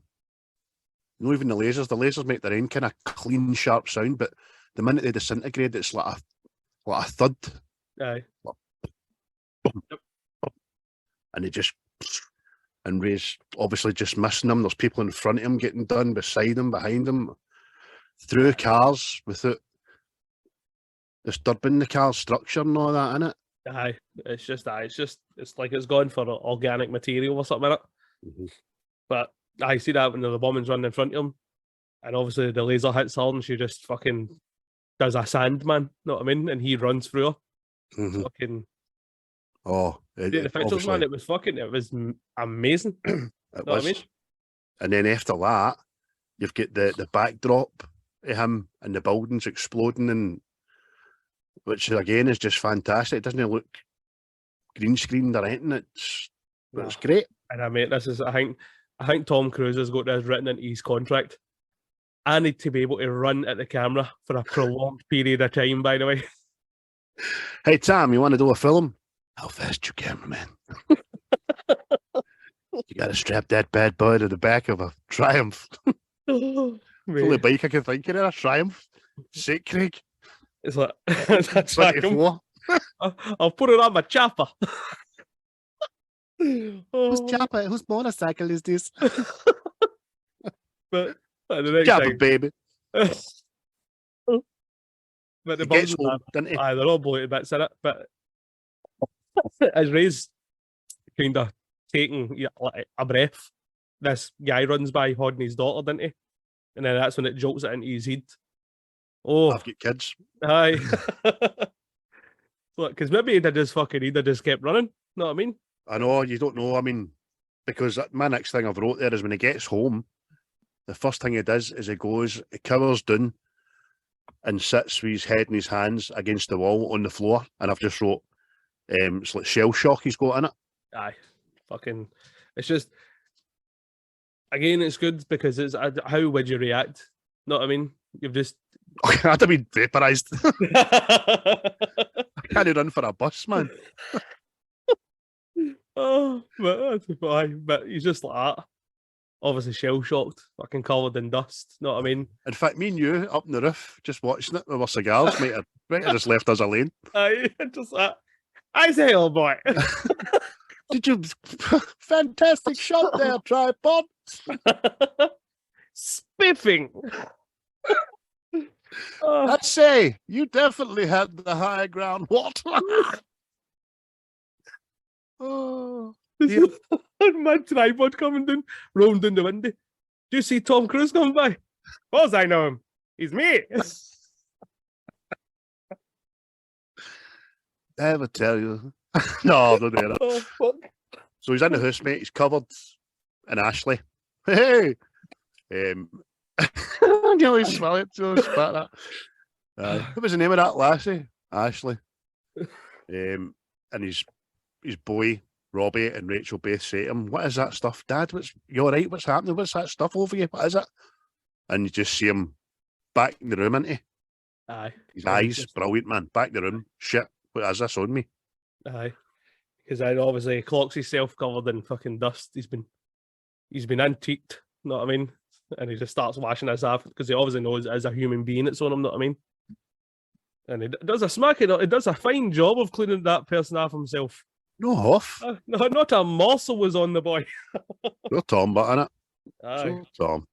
S1: Not even the lasers make their own kind of clean, sharp sound, but the minute they disintegrate, it's like a thud.
S3: Aye.
S1: And they just, and Ray's obviously just missing them. There's people in front of him getting done, beside him, behind him, through cars without disturbing the car's structure and all that, innit?
S3: Aye. It's like it's gone for organic material or something, innit?
S1: Mm-hmm.
S3: But I see that when the woman's running in front of him, and obviously the laser hits her, and she just fucking does a Sandman, know what I mean? And he runs through her.
S1: Mm-hmm.
S3: Fucking.
S1: Oh,
S3: the pictures, man, it was amazing.
S1: It
S3: was.
S1: What I mean? And then after that, you've got the backdrop of him and the buildings exploding, and which again is just fantastic. It doesn't look green screened or anything. It's great.
S3: And I mean, I think Tom Cruise has got this written into his contract. I need to be able to run at the camera for a prolonged period of time, by the way.
S1: Hey, Tom, you want to do a film? How fast you cameraman? You got to strap that bad boy to the back of a Triumph.
S3: Oh,
S1: the only bike I can think of, a Triumph. Sick, Craig.
S3: It's like, that's
S1: 24.
S3: I'll put it on my chopper.
S1: Whose chopper? Whose motorcycle is this?
S3: But the next
S1: Chopper,
S3: thing,
S1: baby.
S3: but the
S1: He gets
S3: bums
S1: home, doesn't he?
S3: they're all bloated bits in it. But as Ray's kind of taking like a breath, this guy runs by holding his daughter, didn't he? And then that's when it jolts it into his head. Oh,
S1: I've got kids.
S3: aye. Look, because maybe he'd have just kept running. Know what I mean?
S1: I know, you don't know. I mean, because my next thing I've wrote there is when he gets home, the first thing he does is he cowers down and sits with his head in his hands against the wall on the floor. And I've just wrote, it's like shell shock he's got in it.
S3: Aye. Fucking, it's just, again, it's good because it's, how would you react? Know what I mean? You've just...
S1: I'd have been vaporised. I can't run for a bus, man.
S3: Oh, but he's just like that. Obviously shell shocked, fucking covered in dust. Know what I mean?
S1: In fact, me and you up on the roof, just watching it with our cigars, might have just left us alone.
S3: I just like, I say, old boy.
S1: Did you? Fantastic shot there, tripod.
S3: Spiffing.
S1: I'd say you definitely had the high ground. What? Oh, yeah.
S3: My tripod coming down, rolling down the window. Do you see Tom Cruise coming by? Of course I know him. He's me.
S1: I ever tell you? No, don't do that.
S3: Oh, fuck.
S1: So he's in the house, mate. He's covered in Ashley. Hey, nearly smell it. Spat that. What was the name of that lassie? Ashley. And his boy Robbie and Rachel both say to him, "What is that stuff, Dad? You all right? What's happening? What's that stuff over you? What is it?" And you just see him back in the room, isn't he?
S3: Aye.
S1: His eyes, brilliant, man. Back in the room. Shit, what is this on me?
S3: Aye. Because I obviously he clocks himself covered in fucking dust. He's been antiqued, know what I mean? And he just starts washing his off because he obviously knows as a human being it's on him, know what I mean? And he does a fine job of cleaning that person off himself.
S1: No off.
S3: No, not a morsel was on the boy.
S1: You're Tom, but innit?
S3: Aye.
S1: So, Tom.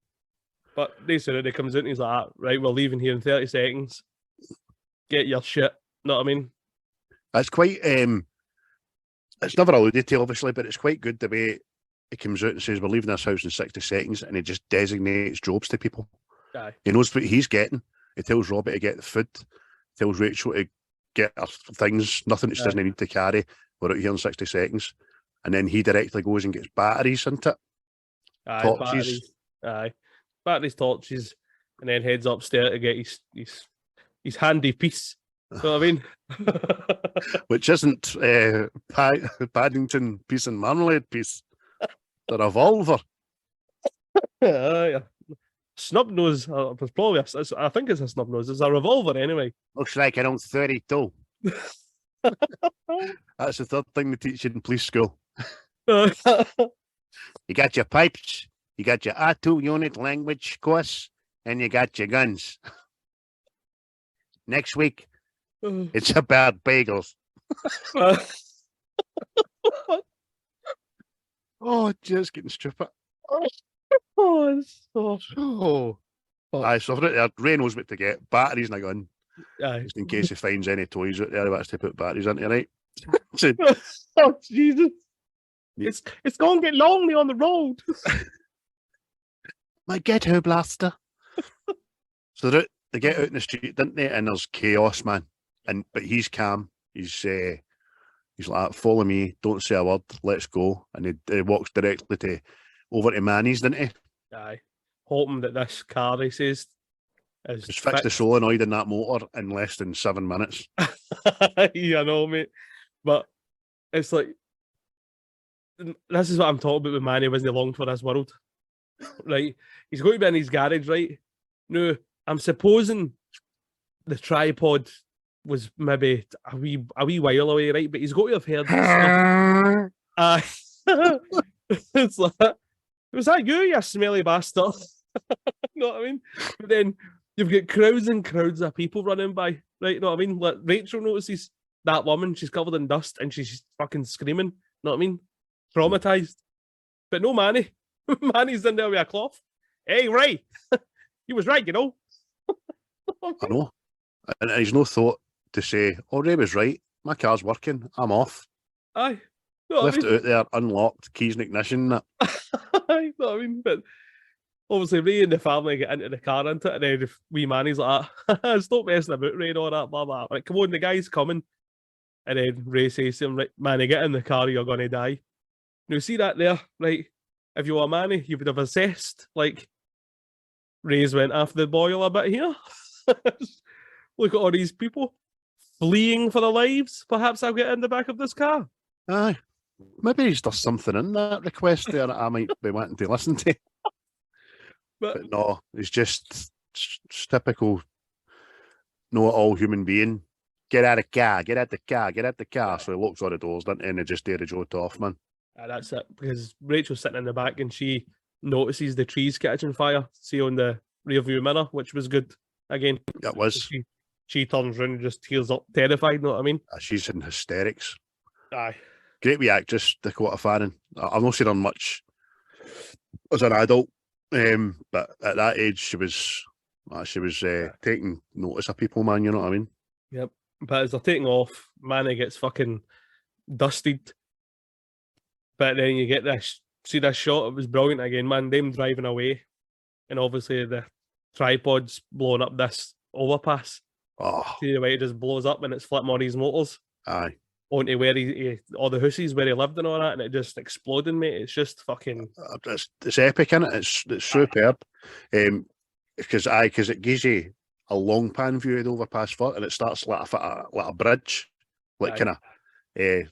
S3: But they said it, he comes in and he's like, right, we're leaving here in 30 seconds. Get your shit. Know what I mean?
S1: It's quite it's never alluded to, obviously, but it's quite good the way he comes out and says, "We're leaving this house in 60 seconds," and he just designates jobs to people.
S3: Aye.
S1: He knows what he's getting. He tells Robbie to get the food, tells Rachel to get her things, nothing that she doesn't need to carry. We're out here in 60 seconds. And then he directly goes and gets batteries, isn't it?
S3: Aye,
S1: torches.
S3: Batteries, torches, and then heads upstairs to get his handy piece. You know what I mean?
S1: Which isn't Paddington piece and marmalade piece. The revolver.
S3: Yeah. Snub nose. It's probably I think it's a snub nose. It's a revolver anyway.
S1: Looks like an old 32. That's the third thing they teach you in police school. You got your pipes, you got your R2 unit language course, and you got your guns. Next week, it's about bagels. Oh, just getting stupid.
S3: Oh, it's
S1: so... Aye, so Ray knows what to get. Batteries and a gun.
S3: Aye.
S1: Just in case he finds any toys out there he wants to put batteries into, right?
S3: Oh, Jesus. It's going to get lonely on the road.
S1: My ghetto blaster. So they get out in the street, didn't they? And there's chaos, man. But he's calm. He's like, "Follow me, don't say a word, let's go." And he walks directly over to Manny's, didn't he?
S3: Aye. Hoping that this car, he says, is
S1: Just fixed the solenoid in that motor in less than 7 minutes.
S3: Yeah, I know, mate. But it's like, this is what I'm talking about with Manny wasn't long for this world. Right? He's going to be in his garage, right? Now, I'm supposing the tripod was maybe a wee while away, right? But he's got to have heard this stuff. It's like, was that you smelly bastard? You know what I mean? But then you've got crowds and crowds of people running by, right? You know what I mean? Like Rachel notices that woman, she's covered in dust and she's fucking screaming. Know what I mean? Traumatized. But no Manny. Manny's in there with a cloth. Hey, Ray, he was right, you know.
S1: I know. And he's no thought to say, oh, Ray was right. My car's working. I'm off.
S3: Aye. Know
S1: Left it out there, unlocked, keys and ignition. That.
S3: Aye, know what I mean? But obviously, Ray and the family get into the car, into it, and then if wee Manny's like, stop messing about, Ray, and all that, blah, blah. Like, come on, the guy's coming. And then Ray says to him, right, Manny, get in the car, you're going to die. Now, see that there, right? If you were Manny, you would have assessed, like, Ray's went after the boy a little bit here. Look at all these people fleeing for their lives. Perhaps I'll get in the back of this car.
S1: Aye. Maybe there's just something in that request there that I might be wanting to listen to. But no, it's just typical know-it-all human being. Get out of the car, get out the car, get out the car. So he locks all the doors, doesn't he? And they just dare to jot off, man.
S3: That's it. Because Rachel's sitting in the back and she notices the trees catching fire, see on the rear view mirror, which was good. Again,
S1: That was.
S3: She turns around and just tears up, terrified, know what I mean?
S1: She's in hysterics.
S3: Aye.
S1: Great wee actress, Dakota Fanning. I've not seen her much as an adult, but at that age, she was taking notice of people, man. You know what I mean?
S3: Yep. But as they're taking off, Manny gets fucking dusted. But then you get this, see this shot, it was brilliant again, man. Them driving away, and obviously the tripod's blowing up this overpass.
S1: Oh,
S3: See the way it just blows up and it's flipping all these motors
S1: aye.
S3: onto where all the houses where he lived and all that, and it just exploded, mate. It's just fucking.
S1: It's epic, innit? It's superb. Because it gives you a long pan view of the overpass foot, and it starts like a bridge, like kind of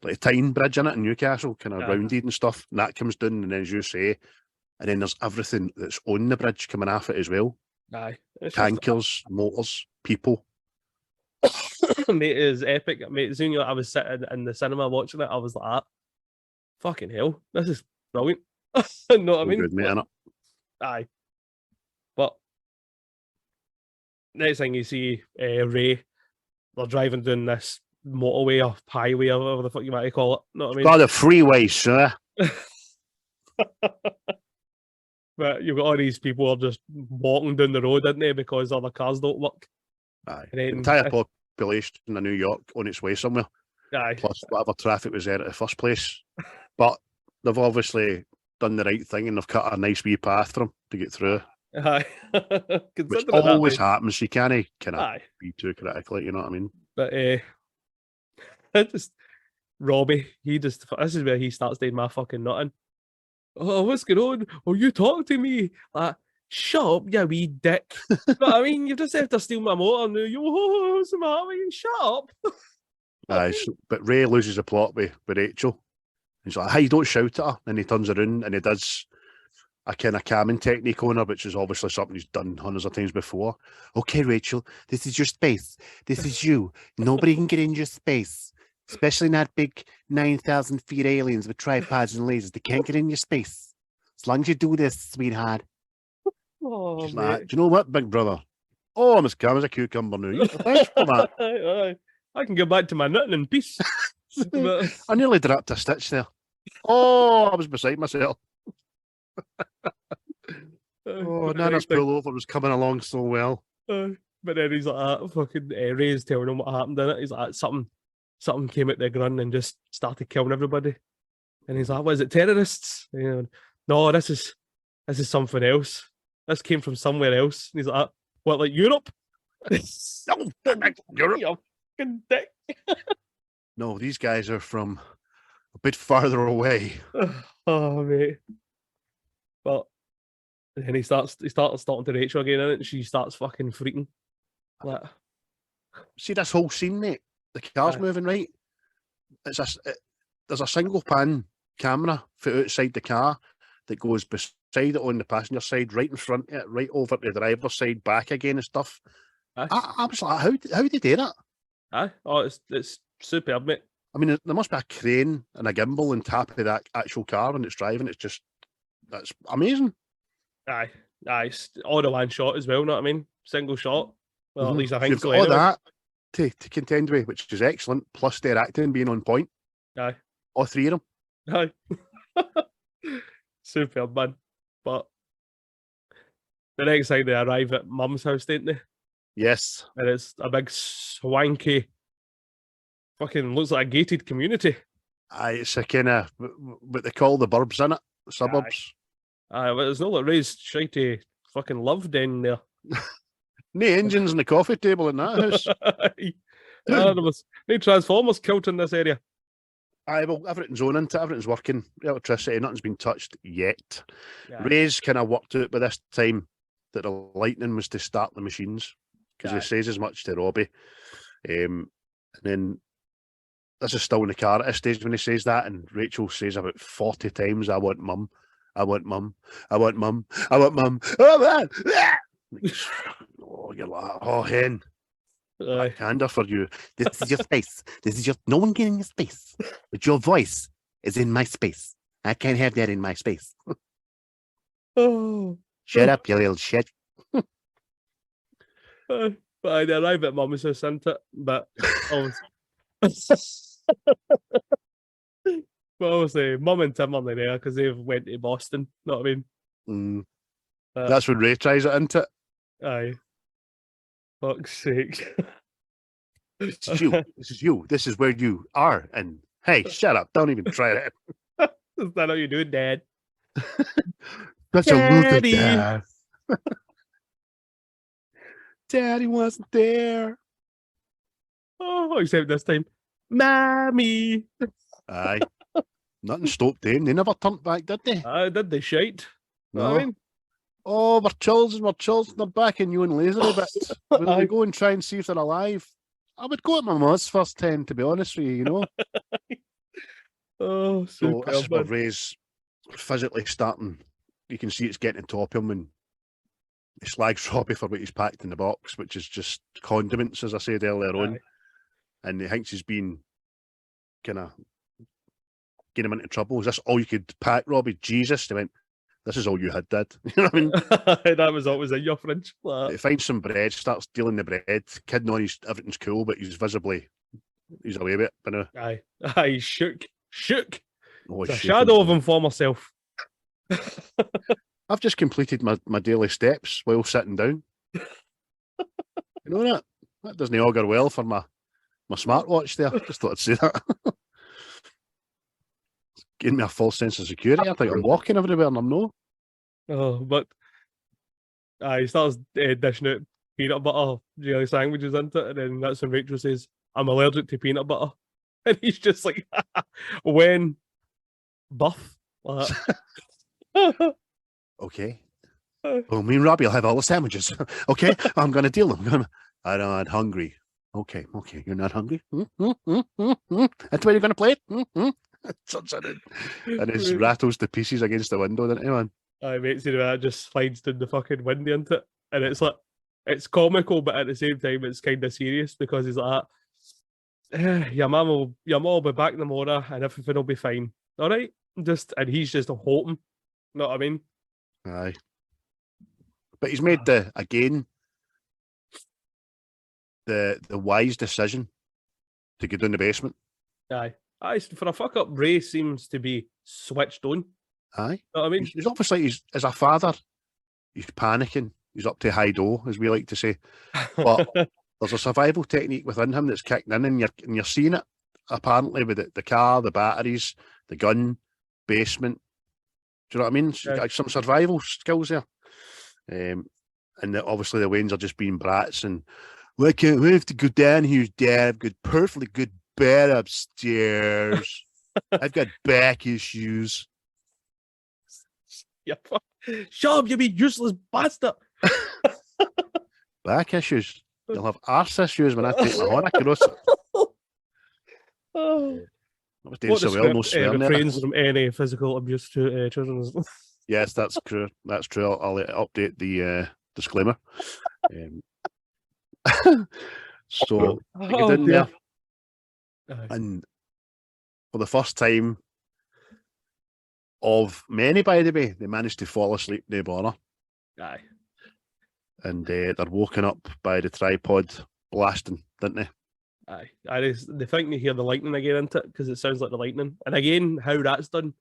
S1: like a Tyne Bridge in it in Newcastle, kind of rounded and stuff. And that comes down, and then as you say, and then there's everything that's on the bridge coming off it as well.
S3: Aye,
S1: Tankers, motors, people.
S3: Mate, it is epic. Mate, soon I was sitting in the cinema watching it, I was like, fucking hell, this is brilliant. You know what I mean?
S1: Good, mate, innit?
S3: Aye. But next thing you see, Ray, they're driving down this motorway or highway or whatever the fuck you might call it. Know what I mean?
S1: Got the freeway, sir.
S3: But you've got all these people are just walking down the road, didn't they? Because all the cars don't work.
S1: Aye.
S3: And then,
S1: the entire population of New York on its way somewhere.
S3: Aye.
S1: Plus whatever traffic was there at the first place. But they've obviously done the right thing and they've cut a nice wee path for them to get through.
S3: Aye.
S1: Which always happens. You can't kind of be too critical, you know what I mean?
S3: But just Robbie, this is where he starts doing my fucking nutting. Oh, what's going on? Oh, you talk to me. Shut up, you wee dick. But I mean, you just have to steal my motor now. What's the matter with you? Shut up.
S1: Aye, but Ray loses the plot with Rachel. He's like, hey, don't shout at her. And he turns around and he does a kind of calming technique on her, which is obviously something he's done hundreds of times before. Okay, Rachel, this is your space. This is you. Nobody can get in your space. Especially not big 9,000 feet aliens with tripods and lasers. They can't get in your space. As long as you do this, sweetheart.
S3: Oh,
S1: she's like, do you know what, big brother? Oh, I'm as calm as a cucumber now. Thanks for that.
S3: I can go back to my nutting in peace.
S1: I nearly dropped a stitch there. Oh, I was beside myself. Nana's pullover was coming along so well.
S3: But then he's like, fucking Ray's telling him what happened in it. He's like, something came out the gun and just started killing everybody. And he's like, what is it, terrorists? No, this is something else. This came from somewhere else. And he's like, what, like Europe?
S1: No,
S3: Europe. You fucking dick.
S1: No, these guys are from a bit farther away.
S3: Oh, mate. But then he starts talking to Rachel again, and she starts fucking freaking. Like,
S1: see this whole scene, mate? The car's moving, right? There's a single pan camera for outside the car that goes beside it on the passenger side, right in front of it, right over to the driver's side, back again and stuff. I was like, how did they do that?
S3: Aye. Oh, it's superb, mate.
S1: I mean, there must be a crane and a gimbal on top of that actual car when it's driving. That's amazing.
S3: Aye. All the one shot as well, know what I mean? Single shot. Well, at least I think
S1: You've
S3: so.
S1: got all that, to contend with, which is excellent. Plus their acting being on point.
S3: Aye.
S1: All three of them.
S3: Aye. Superb, man. But the next time they arrive at Mum's house, don't they?
S1: Yes.
S3: And it's a big swanky, fucking looks like a gated community.
S1: Aye, it's a kind of what they call the burbs, in it, the suburbs.
S3: Aye, but there's no like raised shitey fucking love down there.
S1: No engines on the coffee table in that house.
S3: There was no transformers killed in this area.
S1: Aye, well, everything's on into it, everything's working. Electricity, nothing's been touched yet.
S3: Aye.
S1: Ray's kind of worked out by this time that the lightning was to start the machines, because
S3: Aye.
S1: he says as much to Robbie. And then this is still in the car at this stage when he says that, and Rachel says about 40 times, I want mum, I want mum, I want mum, I want mum, oh man! Oh, you're like, oh, hen.
S3: Aye.
S1: Backhander for you. This is your space. This is your, no one getting your space. But your voice is in my space. I can't have that in my space.
S3: Oh.
S1: Shut up, you little shit.
S3: But I arrive at Mum's house, isn't it? But obviously, Mum and Tim are there because they've went to Boston. Know what I mean?
S1: That's when Ray tries it, isn't it?
S3: Aye. Fuck's sake.
S1: This is you. This is you. This is where you are. And hey, shut up. Don't even try it.
S3: Is that how you do it, Dad?
S1: That's a Luther,
S3: Daddy.
S1: Dad. Daddy wasn't there.
S3: Oh, except this time, Mammy.
S1: Aye. Nothing stopped them. They never turned back, did they?
S3: Did they shite? Know what
S1: No.
S3: I mean?
S1: Oh, we're chills. They're back in you and Laser a bit. When
S3: Aye.
S1: we go and try and see if they're alive, I would go at my mum's first 10, to be honest with you, you know?
S3: Oh,
S1: So this is
S3: superb,
S1: where
S3: man.
S1: Ray's physically starting. You can see it's getting to top him, and he slags Robbie for what he's packed in the box, which is just condiments, as I said earlier on.
S3: Aye.
S1: And he thinks he's been kind of getting him into trouble. Is this all you could pack, Robbie? Jesus. They went, this is all you had, Dad. You know what I mean?
S3: That was always in your fridge. Like
S1: He finds some bread, starts dealing the bread, kidding on everything's cool, but he's visibly, he's away with it. But no,
S3: Aye, shook.
S1: oh,
S3: It's a
S1: he's
S3: shadow of
S1: shaking.
S3: him for myself.
S1: I've just completed my daily steps while sitting down. You know that? That doesn't augur well for my smartwatch there. Just thought I'd say that. Giving me a false sense of security. I think I'm walking everywhere and I'm no.
S3: Oh, but he starts dishing out peanut butter jelly sandwiches into it, and then that's when Rachel says, I'm allergic to peanut butter. And he's just like, when? Buff? Like that.
S1: Okay. Well, me and Robbie will have all the sandwiches. Okay, I'm going to deal them. I'm not hungry. Okay, you're not hungry? That's where you're going to play it? And it rattles to pieces against the window, doesn't it, man?
S3: I mate, see that just slides down the fucking window into it. And it's like, it's comical, but at the same time, it's kind of serious because he's like, your mum will be back tomorrow and everything will be fine. All right? And he's just hoping. Know what I mean?
S1: Aye. But he's made the wise decision to go down the basement.
S3: Aye. For a fuck up, Ray seems to be switched on.
S1: Aye.
S3: Know what I mean?
S1: He's obviously, as a father, he's panicking. He's up to high dough, as we like to say. But there's a survival technique within him that's kicked in, and you're seeing it apparently with the car, the batteries, the gun, basement. Do you know what I mean? So you've got some survival skills there. And obviously the Waynes are just being brats, and we have to go down here, Dad. I've got perfectly good bed upstairs. I've got back issues.
S3: Yeah, shut up, you be useless bastard.
S1: Back issues. You'll have arse issues when I take my horn across it.
S3: Oh.
S1: I was doing so well, no swearing there.
S3: refrains from any physical abuse to children.
S1: Yes, that's true. That's true. I'll update the disclaimer. So they get in there, and for the first time of many, by the way, they managed to fall asleep, no bother.
S3: Aye.
S1: And they're woken up by the tripod blasting, didn't they?
S3: Aye. They think they hear the lightning again, into it, because it sounds like the lightning. And again, how that's done.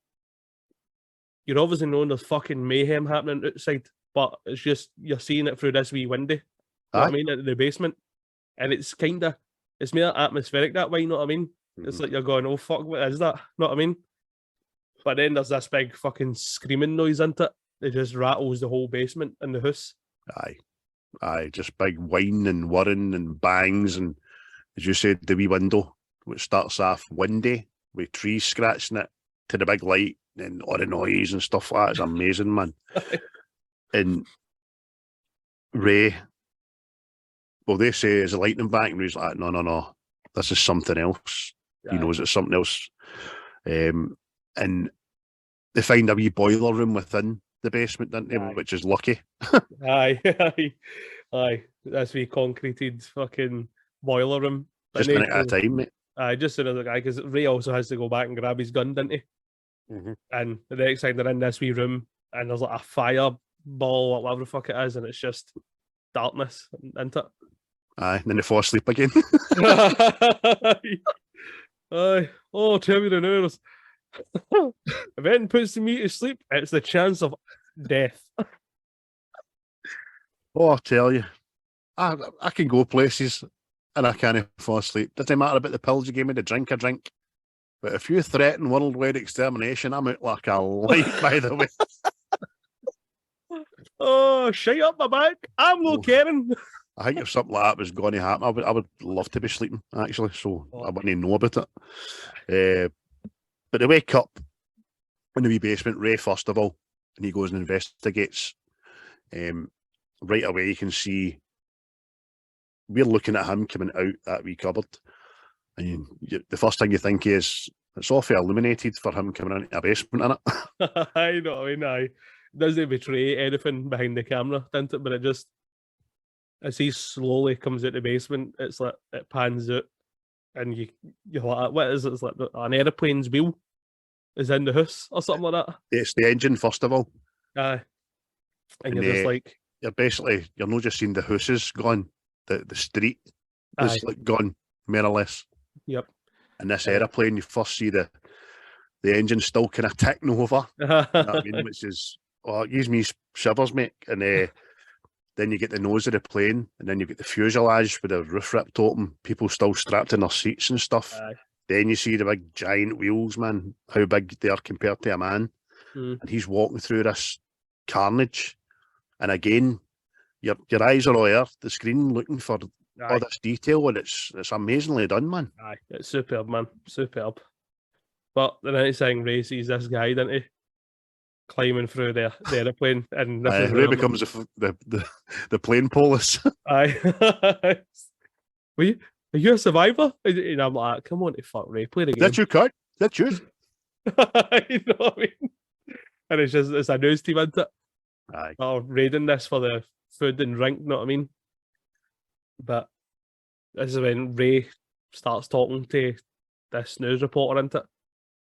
S3: You're obviously knowing there's fucking mayhem happening outside, but it's just you're seeing it through this wee window. You know what I mean? At the basement. And it's more atmospheric that way, you know what I mean? It's like you're going, oh fuck, what is that? Know what I mean? But then there's this big fucking screaming noise into it. It just rattles the whole basement and the house.
S1: Aye, just big whine and whirring and bangs, and as you said, the wee window, which starts off windy with trees scratching it, to the big light and all the noise and stuff like that. It's amazing, man. And Ray, well, they say it's a lightning back, and Ray's like, no, this is something else. Yeah. He knows it's something else. And they find a wee boiler room within the basement, don't they? Which is lucky.
S3: Aye. That's wee concreted fucking boiler room.
S1: Just a minute at a time, mate.
S3: Aye, just another guy, because Ray also has to go back and grab his gun, doesn't he? And the next time they're in this wee room, and there's like a fireball or whatever the fuck it is, and it's just darkness, isn't it?
S1: Aye, and then they fall asleep again.
S3: Aye. Oh, tell me the news. If anything puts me to sleep, it's the chance of death.
S1: Oh, I tell you, I can go places and I can't fall asleep. Doesn't matter about the pills you gave me to drink, I drink. But if you threaten worldwide extermination, I'm out like a light, by the way.
S3: Oh, shut up my back. I'm no caring.
S1: I think if something like that was going to happen, I would love to be sleeping, actually, so I wouldn't know about it. But they wake up in the wee basement, Ray, first of all, and he goes and investigates. Right away, you can see we're looking at him coming out that wee cupboard. And the first thing you think is, it's awfully illuminated for him coming into a basement, innit?
S3: I know what I mean, aye. Doesn't betray anything behind the camera, doesn't it? But it just, as he slowly comes out the basement, it's like it pans out, and you're like, what is it? It's like an aeroplane's wheel is in the house or something like that.
S1: It's the engine, first of all.
S3: Aye. And you're just like,
S1: you're not just seeing the houses gone, the street is like gone, more or less.
S3: Yep.
S1: And this aeroplane, you first see the engine still kind of ticking over. You know what I mean? Which is, it gives me shivers, mate. And then you get the nose of the plane, and then you get the fuselage with the roof ripped open, people still strapped in their seats and stuff.
S3: Aye.
S1: Then you see the big giant wheels, man, how big they are compared to a man. And he's walking through this carnage. And again, your eyes are all there, the screen, looking for all this detail, and it's amazingly done, man.
S3: Aye, it's superb, man. Superb. But the next thing, Ray sees this guy, doesn't he? Climbing through the aeroplane, and
S1: Ray becomes the plane police.
S3: Aye. Are you a survivor? And I'm like, come on, fuck Ray, play the game.
S1: That's your card. That's yours.
S3: You know what I mean? And it's a news team, isn't it?
S1: Aye.
S3: Oh, raiding this for the food and drink, know what I mean? But this is when Ray starts talking to this news reporter, isn't it?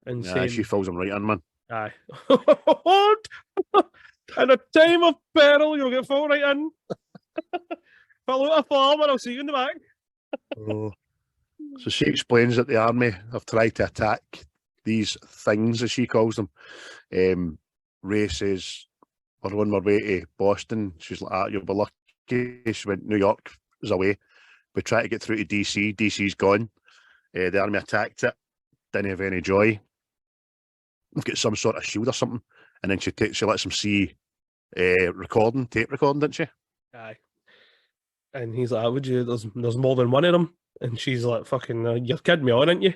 S3: And saying,
S1: she fills him right in, man.
S3: Aye. In a time of peril, you'll get filled right in. Fill out a form and I'll see you in the back.
S1: So she explains that the army have tried to attack these things, as she calls them. Ray says, we're on our way to Boston. She's like, you'll be lucky. She went, New York is away. We tried to get through to DC. DC's gone. The army attacked it. Didn't have any joy. We've got some sort of shield or something. And then she lets him see tape recording, didn't she?
S3: Aye. And he's like, would you, there's more than one of them. And she's like, fucking, you're kidding me on, aren't you?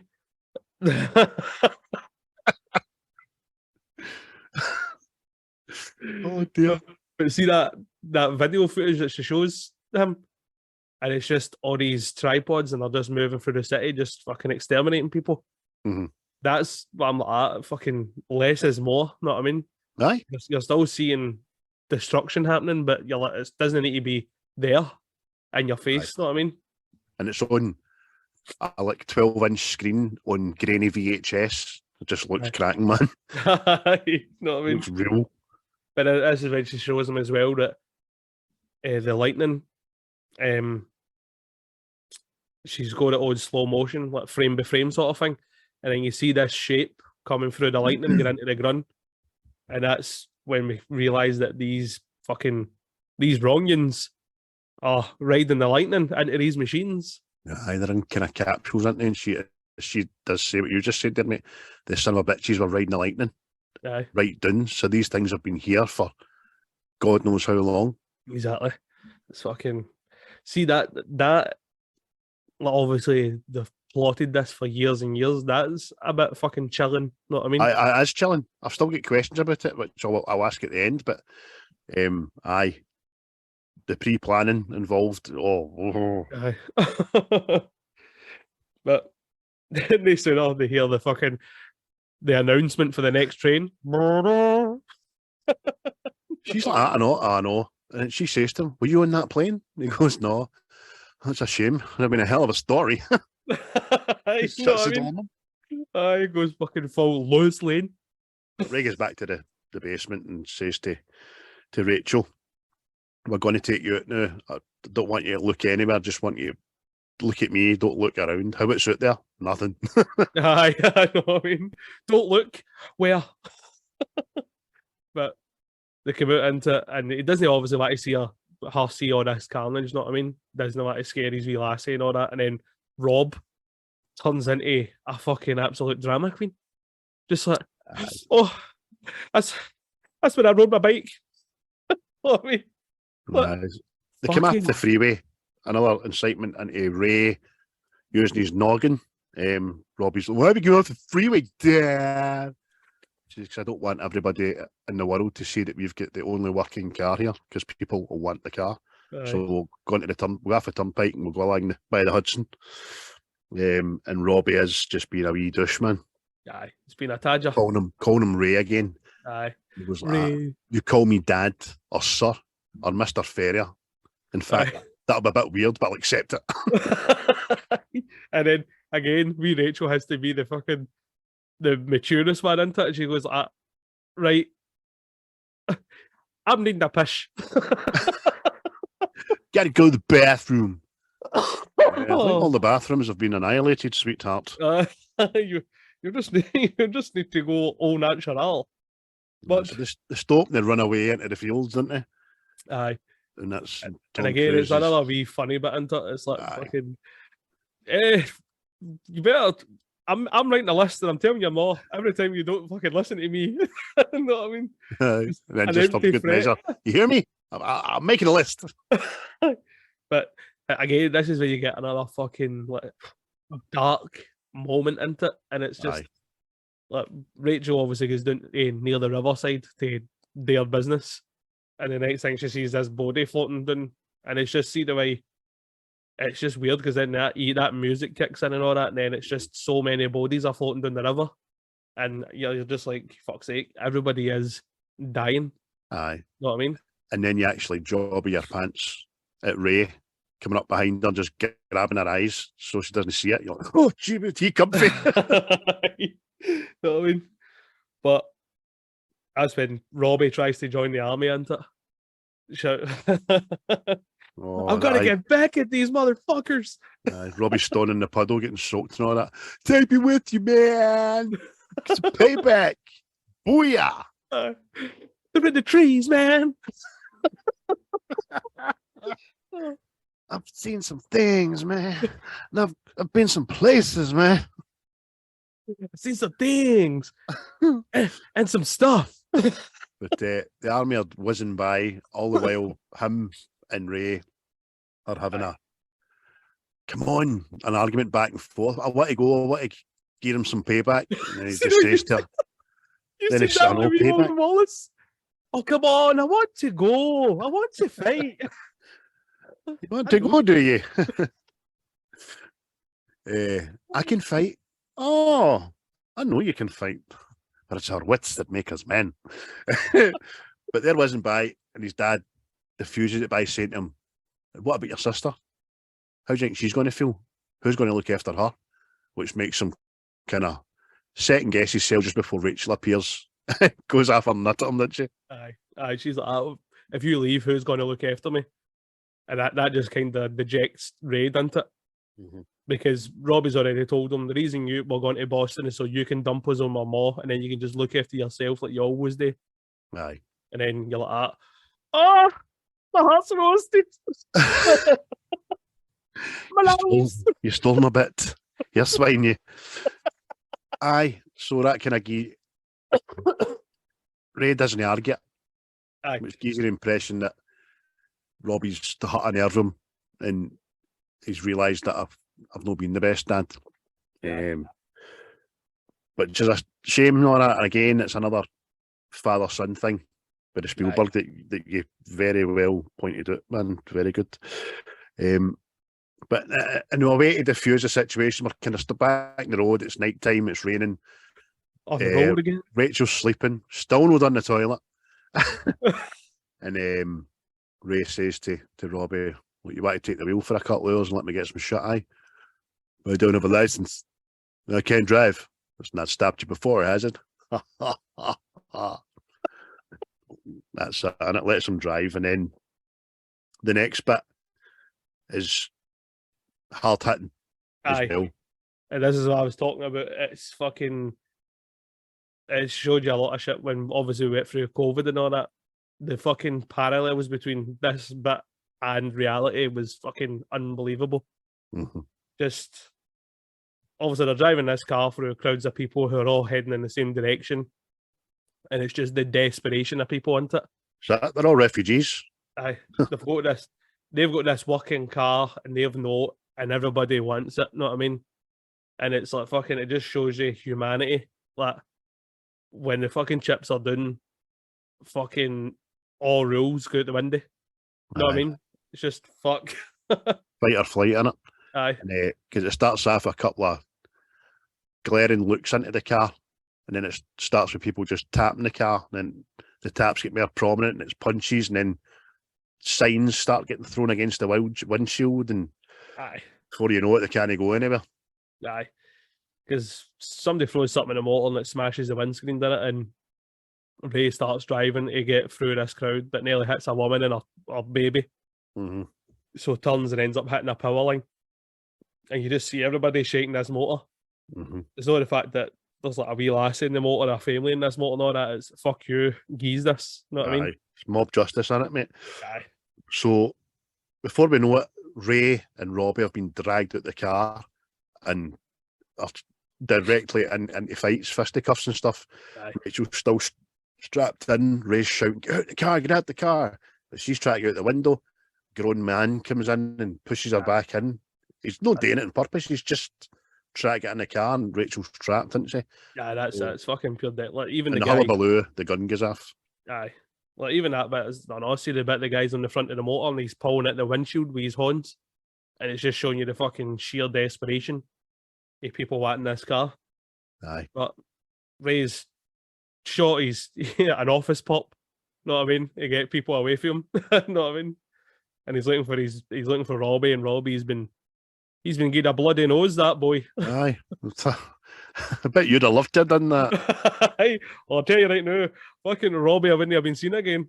S1: Oh dear.
S3: But see that video footage that she shows him, and it's just all these tripods and they're just moving through the city, just fucking exterminating people.
S1: Mm-hmm.
S3: That's what I'm like, fucking less is more, know what I mean?
S1: Aye.
S3: You're still seeing destruction happening, but you're like, it doesn't need to be there in your face, know what I mean?
S1: And it's on a like 12-inch screen on grainy VHS. It just looks cracking, man.
S3: You know what I mean?
S1: It's real.
S3: But this is when she shows him as well that the lightning, the she's got it on slow motion, like frame by frame sort of thing, and then you see this shape coming through the lightning and get into the ground, and that's when we realise that these wrongyans are riding the lightning into these machines.
S1: Yeah, they're in kind of capsules, aren't they? And she does say what you just said there, mate. The son of a bitches were riding the lightning.
S3: Aye.
S1: Right down. So these things have been here for God knows how long.
S3: Exactly. It's fucking see that like, obviously they've plotted this for years and years. That's a bit fucking chilling. Know what I mean?
S1: I is chilling. I've still got questions about it, which I'll ask at the end. But aye, the pre-planning involved.
S3: Aye. But then they soon on they hear the announcement for the next train.
S1: She's like, I know. And she says to him, "Were you on that plane?" And he goes, "No." That's a shame. It'd been a hell of a story.
S3: You know what I mean? He goes fucking full Lois Lane.
S1: Ray goes back to the basement and says to Rachel, "We're going to take you out now. I don't want you to look anywhere. I just want you to look at me. Don't look around. How it's out there? Nothing."
S3: I know what I mean. Don't look where. But they come out into it, and he doesn't obviously want to see her see all this carnage, you know what I mean? Doesn't want to scare his wee lassie and all that. And then Rob turns into a fucking absolute drama queen. Just like, oh, that's when I rode my bike. What I mean?
S1: They come off the freeway. Another incitement into Ray using his noggin. Robbie's like, "Why would you go off the freeway, Dad?" Because I don't want everybody in the world to see that we've got the only working car here, because people will want the car. Aye. So we'll go into we'll go off the turnpike and we'll go along by the Hudson. And Robbie is just being a wee douche, man.
S3: Aye, it's been a tadger.
S1: Calling him Ray again.
S3: Aye.
S1: He was like, "You call me Dad or Sir or Mr. Ferrier." In fact, that'll be a bit weird, but I'll accept it.
S3: And then again, Rachel has to be the maturest one into it. She goes like, "Right, I'm needing a pish."
S1: Gotta go to the bathroom. I think all the bathrooms have been annihilated, sweetheart.
S3: You just need to go all natural. But
S1: so they stop and they run away into the fields, don't they?
S3: Aye.
S1: And that's
S3: and again, it's another wee funny bit into it. It's like fucking you better. I'm writing a list and I'm telling you more every time you don't fucking listen to me. You know what I mean?
S1: And then just for good measure. You hear me? I'm making a list.
S3: But again, this is where you get another fucking like dark moment into it, and it's just like Rachel obviously goes down near the riverside to their business, and the next thing she sees this body floating down, and it's just see the way. It's just weird because then that music kicks in and all that, and then it's just so many bodies are floating down the river, and you're just like, fuck's sake, everybody is dying.
S1: Aye,
S3: you know what I mean?
S1: And then you actually jobby your pants at Ray coming up behind her, just grabbing her eyes so she doesn't see it. You're like, "Oh, gee, comfy."
S3: You know what I mean? But that's when Robbie tries to join the army, isn't it? Shout. Oh, I've got to get back at these motherfuckers.
S1: Robbie Stone in the puddle getting soaked and all that. "Take me with you, man. It's a payback. Booyah."
S3: They're in the trees, man.
S1: I've seen some things, man. And I've been some places, man.
S3: I've seen some things and some stuff.
S1: But the army are whizzing by all the while. Him and Ray are having an argument back and forth. "I want to go. I want to give him some payback." And then he just says to her,
S3: "Then it's no payback." Wallace? "Oh, come on. I want to go. I want to fight."
S1: "You want to go, do you?" "I can fight." "Oh, I know you can fight. But it's our wits that make us men." But there wasn't by, and his dad diffuses it by saying to him, "What about your sister? How do you think she's going to feel? Who's going to look after her?" Which makes him kind of second guess himself just before Rachel appears. Goes off her nut at him, doesn't she?
S3: Aye. She's like, "If you leave, who's going to look after me?" And that just kind of dejects Ray, doesn't it? Because Robbie's already told him the reason we're going to Boston is so you can dump us on my mom, and then you can just look after yourself like you always do.
S1: Aye.
S3: And then you're like, oh, my heart's roasted.
S1: You stole my bit. You're swine, you. Aye, so that kind of Ray doesn't argue it.
S3: Aye.
S1: Which gives you the impression that Robbie's the hut on nerve him, and he's realised that I've not been the best dad. But just a shame on that. And again, it's another father-son thing with the Spielberg that you very well pointed out, man. Very good. But in a way to diffuse the situation, we're kind of back in the road. It's night time. It's raining.
S3: On the road again.
S1: Rachel's sleeping. Still not on the toilet. And Ray says to Robbie, "What, you want to take the wheel for a couple of hours and let me get some shut eye? I don't have a license. I can't drive. It's not stopped you before, has it?" That's it. And it lets him drive. And then the next bit is hard hitting.
S3: Aye.
S1: Well.
S3: And this is what I was talking about. It's fucking. It showed you a lot of shit when obviously we went through COVID and all that. The fucking parallels between this bit and reality was fucking unbelievable. Just obviously they're driving this car through crowds of people who are all heading in the same direction, and it's just the desperation of people, isn't it?
S1: So they're all refugees.
S3: Aye, they've got this working car, and they've not, and everybody wants it. Know what I mean? And it's like fucking. It just shows you humanity. Like when the fucking chips are down, fucking all rules go out the window. Know what I mean? It's just fuck.
S1: Fight or flight, innit?
S3: Aye.
S1: Because it starts off a couple of glaring looks into the car, and then it starts with people just tapping the car, and then the taps get more prominent, and it's punches, and then signs start getting thrown against the windshield, and
S3: aye,
S1: before you know it, they can't go anywhere.
S3: Aye. Because somebody throws something in the motor and it smashes the windscreen, doesn't it? And Ray starts driving to get through this crowd, but nearly hits a woman and a baby. So turns and ends up hitting a power line. And you just see everybody shaking this motor. It's not the fact that there's like a wee lassie in the motor, a family in this motor and all that. It's fuck you, geese this. You know what I mean?
S1: It's mob justice, isn't it, mate?
S3: Aye.
S1: So before we know it, Ray and Robbie have been dragged out the car and are directly into fights, fisticuffs and stuff.
S3: Aye.
S1: Rachel's still strapped in. Ray's shouting, "Get out the car, get out the car." But she's trying to get out the window. Grown man comes in and pushes her back in. He's not doing it on purpose. He's just trying to get in the car, and Rachel's trapped, isn't she?
S3: Yeah, that's it. It's fucking pure death. Like even
S1: and
S3: the
S1: the
S3: guy,
S1: hullabaloo, the gun goes off.
S3: Aye. Like even that bit is, I don't know, see the bit the guy's on the front of the motor and he's pulling at the windshield with his horns, and it's just showing you the fucking sheer desperation of people wanting this car.
S1: Aye.
S3: But Ray's shot he's an office pop, know what I mean? To get people away from him. Know what I mean? And he's looking for Robbie, and Robbie's been getting a bloody nose, that boy.
S1: Aye. I bet you'd have loved to have done that.
S3: Aye. Well, I'll tell you right now, fucking Robbie, I wouldn't have been seen again.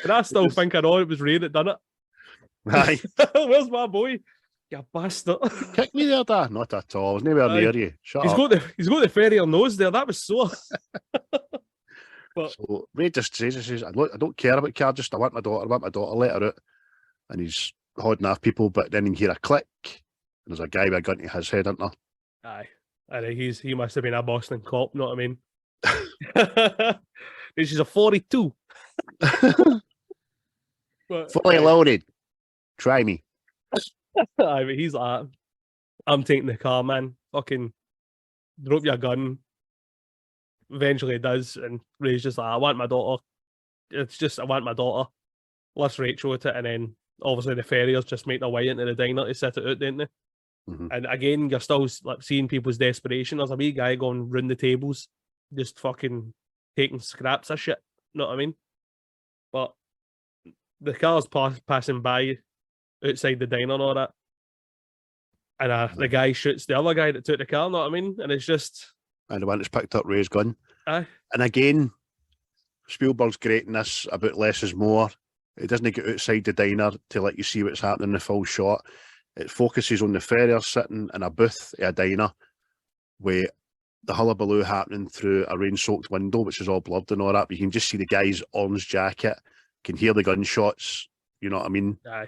S3: And I still think I know it was Ray that done it.
S1: Aye.
S3: Where's my boy? You bastard.
S1: Kick me there, Dad. Not at all. I was nowhere near you. Shut up.
S3: He's got the fairy nose there. That was sore. But
S1: so Ray just says, I don't care about car, just I want my daughter, let her out. And he's holding off people, but then you hear a click, and there's a guy with a gun to his head, isn't there?
S3: Aye. And he must have been a Boston cop, know what I mean? This is a 42. But,
S1: fully loaded. Try me.
S3: Aye, but he's like, I'm taking the car, man. Fucking drop your gun. Eventually he does, and Ray's just like, I want my daughter. It's just, I want my daughter. Lifts Rachel at it, and then obviously the ferriers just make their way into the diner to sit it out, didn't they? And again, you're still like seeing people's desperation. There's a wee guy going round the tables, just fucking taking scraps of shit. Know what I mean? But the car's passing by outside the diner and all that. And the guy shoots the other guy that took the car, know what I mean? And it's just...
S1: And the one that's picked up Ray's gun.
S3: Aye.
S1: And again, Spielberg's great in this about less is more. He doesn't get outside the diner to let you see what's happening in the full shot. it focuses on the farrier sitting in a booth at a diner with the hullabaloo happening through a rain-soaked window, which is all blurred and all that. But you can just see the guy's orange jacket, can hear the gunshots, you know what I mean?
S3: Aye.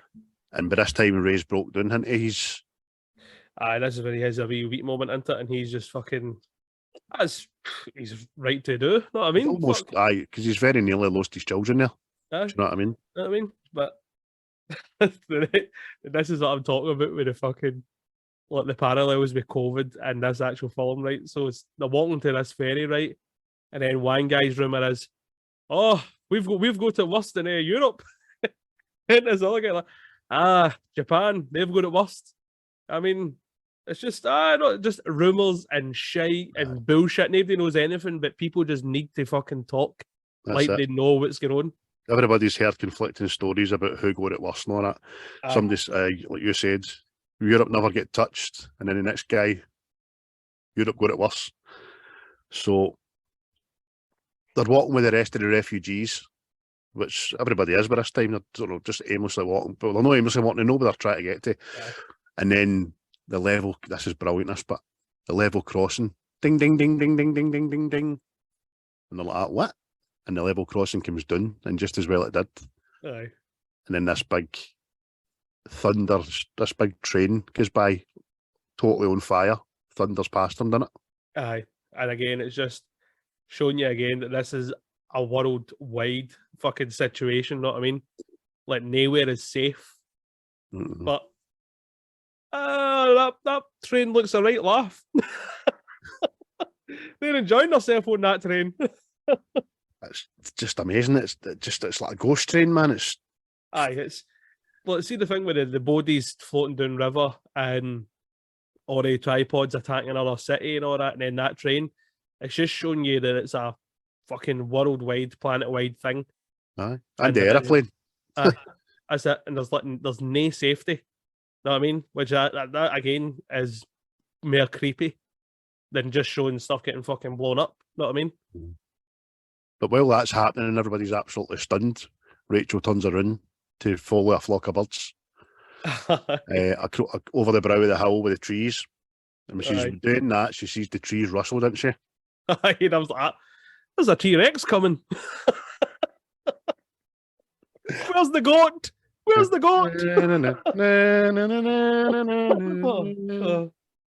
S1: And by this time, Ray's broke down into his...
S3: Aye, this is when he has a wee weak moment into it, and he's just fucking... He's right to do, know what I mean?
S1: Almost, aye, because he's very nearly lost his children there.
S3: Aye.
S1: Do you know what I mean?
S3: Know what I mean? But this is what I'm talking about with the fucking... Like the parallels with COVID and this actual film, right? So they're walking to this ferry, right? And then one guy's rumour is, oh, we've got it worse than Europe. And there's other guy like, Japan, they've got it worst. I mean, it's just just rumours and shite and bullshit. Nobody knows anything, but people just need to fucking talk.
S1: That's it.
S3: They know what's going on.
S1: Everybody's heard conflicting stories about who got it worse and all that. Somebody's, like you said, Europe never get touched, and then the next guy, Europe got it worse. So they're walking with the rest of the refugees, which everybody is by this time. They're just aimlessly walking, but they're not aimlessly walking. They know where they're trying to get to. Yeah. And then the level, this is brilliant, but the level crossing, ding, ding, ding, ding, ding, ding, ding, ding, ding. And they're like, what? And the level crossing comes down, and just as well it did.
S3: Aye.
S1: And then this big thunder, this big train goes by, totally on fire, thunders past them, doesn't it?
S3: Aye. And again, it's just showing you again that this is a worldwide fucking situation, know what I mean? Like, nowhere is safe.
S1: Mm-hmm.
S3: But that train looks a right laugh. They're enjoying themselves on that train.
S1: It's just amazing. It's like a ghost train, man.
S3: It's well, see the thing with the bodies floating down river and all the tripods attacking another city and all that, and then that train, it's just showing you that it's a fucking worldwide, planet-wide thing.
S1: Aye. And the aeroplane.
S3: That's it. And there's no safety. Know what I mean? Which that again is more creepy than just showing stuff getting fucking blown up. Know what I mean?
S1: But while that's happening and everybody's absolutely stunned, Rachel turns around to follow a flock of birds over the brow of the hill with the trees. And when she's doing that, she sees the trees rustle, doesn't she?
S3: And I was like, there's a T-Rex coming. Where's the goat? Where's the goat?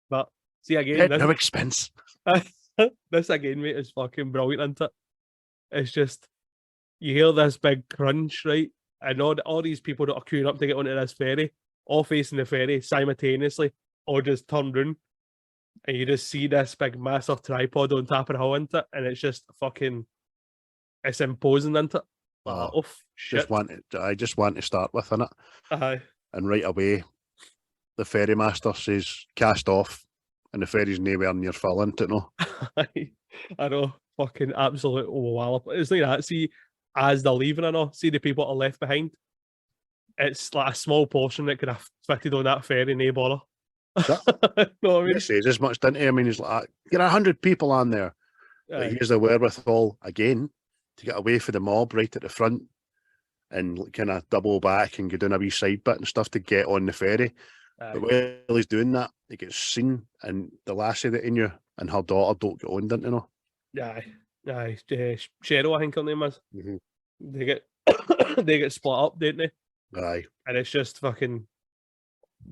S3: But see again,
S1: no expense.
S3: This again, mate, is fucking brilliant, isn't it? It's just, you hear this big crunch, right? And all these people that are queuing up to get onto this ferry, all facing the ferry simultaneously, or just turned round, and you just see this big massive tripod on top of the hill, isn't it? And it's just fucking, it's imposing, isn't it? Shit.
S1: I just want to start with, innit?
S3: Aye.
S1: And right away, the ferry master says, cast off, and the ferry's nowhere near full, isn't it, no?
S3: I know, fucking absolute wallop. It's like that, see, as they're leaving, I know, see the people that are left behind, it's like a small portion that could have fitted on that ferry, no bother. Know what I mean?
S1: He says as much, didn't he? I mean, he's like, get 100 people on there. But he has the wherewithal, again, to get away from the mob right at the front and kind of double back and go down a wee side bit and stuff to get on the ferry. But while he's doing that, he gets seen, and the lassie that he knew and her daughter don't get on, didn't they know?
S3: Aye. Cheryl, I think her name is.
S1: Mm-hmm.
S3: They get split up, don't they?
S1: Aye.
S3: And it's just fucking,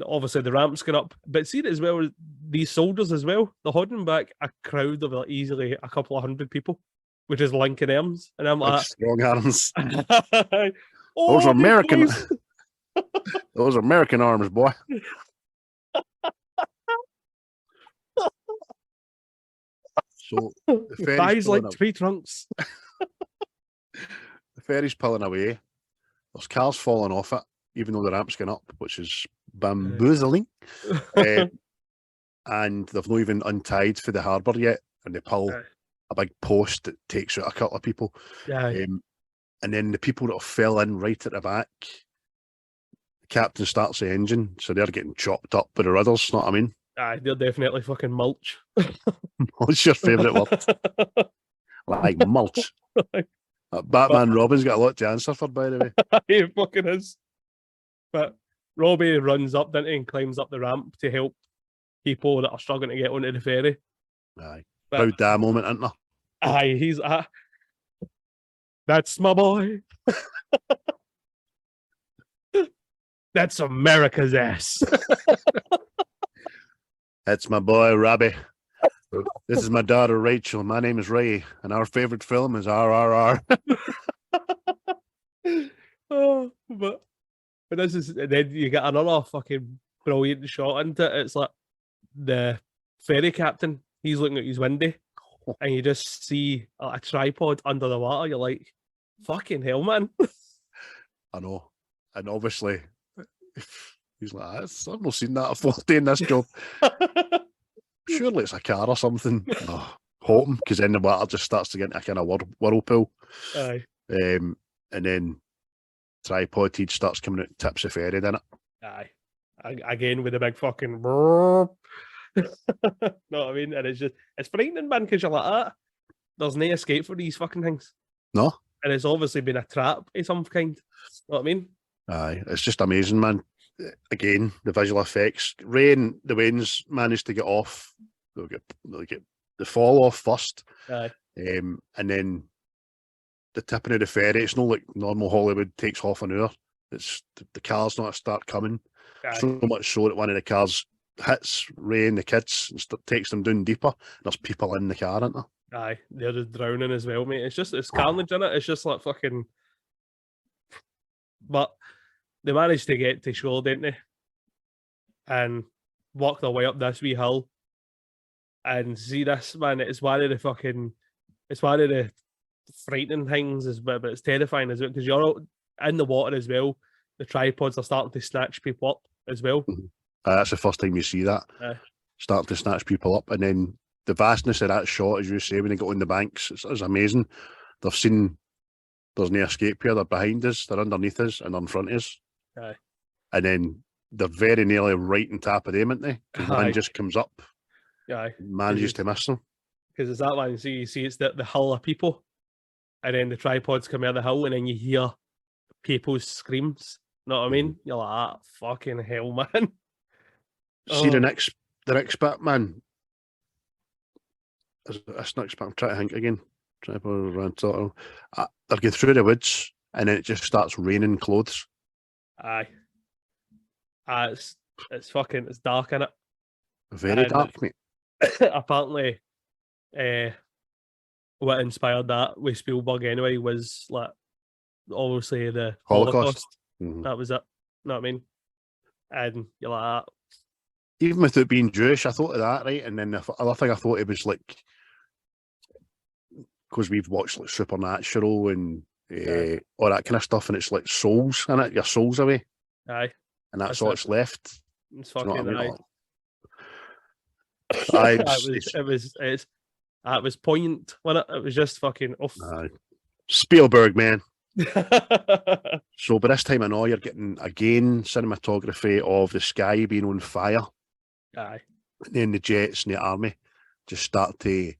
S3: obviously the ramp's going up. But see it as well, these soldiers as well, they're holding back a crowd of like easily a couple of hundred people, which is Lincoln arms. And I'm like,
S1: strong arms.
S3: Those
S1: are American. Those are American arms, boy. So the ferry's
S3: like up. 3 trunks.
S1: The ferry's pulling away. There's cars falling off it, even though the ramp's going up, which is bamboozling. And they've not even untied for the harbour yet, and they pull a big post that takes out a couple of people. And then the people that have fell in right at the back, the captain starts the engine, so they're getting chopped up by the rudders, know what I mean?
S3: Aye, they're definitely fucking mulch.
S1: What's your favourite word? Like mulch. Batman Robbins got a lot to answer for, by the way.
S3: He fucking is. But Robbie runs up, doesn't he, and climbs up the ramp to help people that are struggling to get onto the ferry.
S1: Aye.
S3: But,
S1: Proud dad moment, isn't there?
S3: aye, he's that's my boy. That's America's ass.
S1: That's my boy, Robbie. This is my daughter, Rachel. My name is Ray, and our favorite film is RRR.
S3: Oh, but this is, and then you get another fucking brilliant shot into it. It's like the ferry captain, he's looking at his window, and you just see a tripod under the water. You're like, fucking hell, man.
S1: I know. And obviously, he's like, I've not seen that before doing this job. Surely it's a car or something. Oh, hoping, because then the water just starts to get into a kind of whirlpool.
S3: Aye.
S1: And then tripod heat starts coming out, tips the ferry, doesn't it?
S3: Aye. Again with the big fucking know what I mean? And it's frightening, man, because you're like, there's no escape for these fucking things.
S1: No.
S3: And it's obviously been a trap of some kind. Know what I mean?
S1: Aye, it's just amazing, man. Again, the visual effects. Ray and the Waynes managed to get off. They'll get the fall off first.
S3: Aye.
S1: And then the tipping of the ferry. It's not like normal Hollywood takes half an hour. It's the cars not start coming.
S3: Aye.
S1: So much so that one of the cars hits Ray and the kids and takes them down deeper. There's people in the car, aren't there?
S3: Aye, they're just drowning as well, mate. It's carnage in it. It's just like fucking. But they managed to get to shore, didn't they? And walk their way up this wee hill. And see this, man, it's one of the frightening things, but it's terrifying as well, because you're in the water as well. The tripods are starting to snatch people up as well.
S1: Mm-hmm. That's the first time you see that. Starting to snatch people up. And then the vastness of that shot, as you say, when they got on the banks, it's amazing. They've seen there's no escape here. They're behind us, they're underneath us, and they're in front of us.
S3: Aye.
S1: And then they're very nearly right on top of them, aren't they? Because one just comes up, manages to miss them.
S3: Because it's that one, so you see it's the hull of people, and then the tripods come out of the hull, and then you hear people's screams. Know what I mean? You're like, fucking hell, man.
S1: See the next bit, man. This next bit, I'm trying to think again. They're going through the woods, and then it just starts raining clothes.
S3: Aye. It's dark, innit?
S1: Very dark, mate.
S3: Apparently, what inspired that with Spielberg anyway was like obviously the Holocaust.
S1: Mm-hmm.
S3: That was it. Know what I mean? And you're like,
S1: even with it being Jewish, I thought of that, right? And then the other thing I thought it was like, because we've watched like Supernatural and all that kind of stuff, and it's like souls in it. Your soul's away.
S3: Aye.
S1: And that's all that's left.
S3: It's fucking it was poignant, wasn't it? It was just fucking off.
S1: Spielberg, man. So by this time I know you're getting again cinematography of the sky being on fire.
S3: Aye.
S1: And then the jets and the army just start to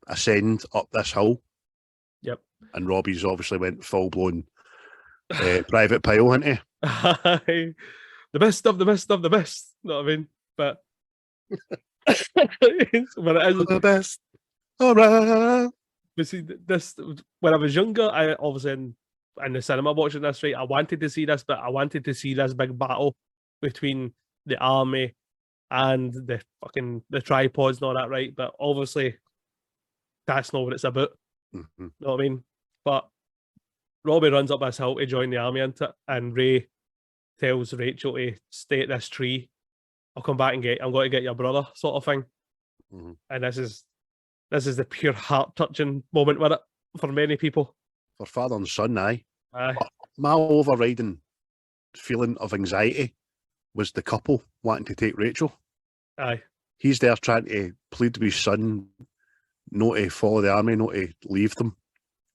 S1: ascend up this hill.
S3: Yep.
S1: And Robbie's obviously went full blown private pile, hasn't he?
S3: Aye. The best of the best of the best. Know what I mean? But
S1: but it is the best. All right.
S3: But see, this when I was younger, I obviously in the cinema watching this, right, I wanted to see this, but I wanted to see this big battle between the army and the tripods and all that, right? But obviously that's not what it's about.
S1: Mm-hmm.
S3: Know what I mean? But Robbie runs up this hill to join the army into it, and Ray tells Rachel to stay at this tree. I'm going to get your brother, sort of thing.
S1: Mm-hmm.
S3: And this is the pure heart-touching moment with it for many people.
S1: For father and son, aye.
S3: Aye.
S1: My overriding feeling of anxiety was the couple wanting to take Rachel.
S3: Aye.
S1: He's there trying to plead with his son not to follow the army, not to leave them.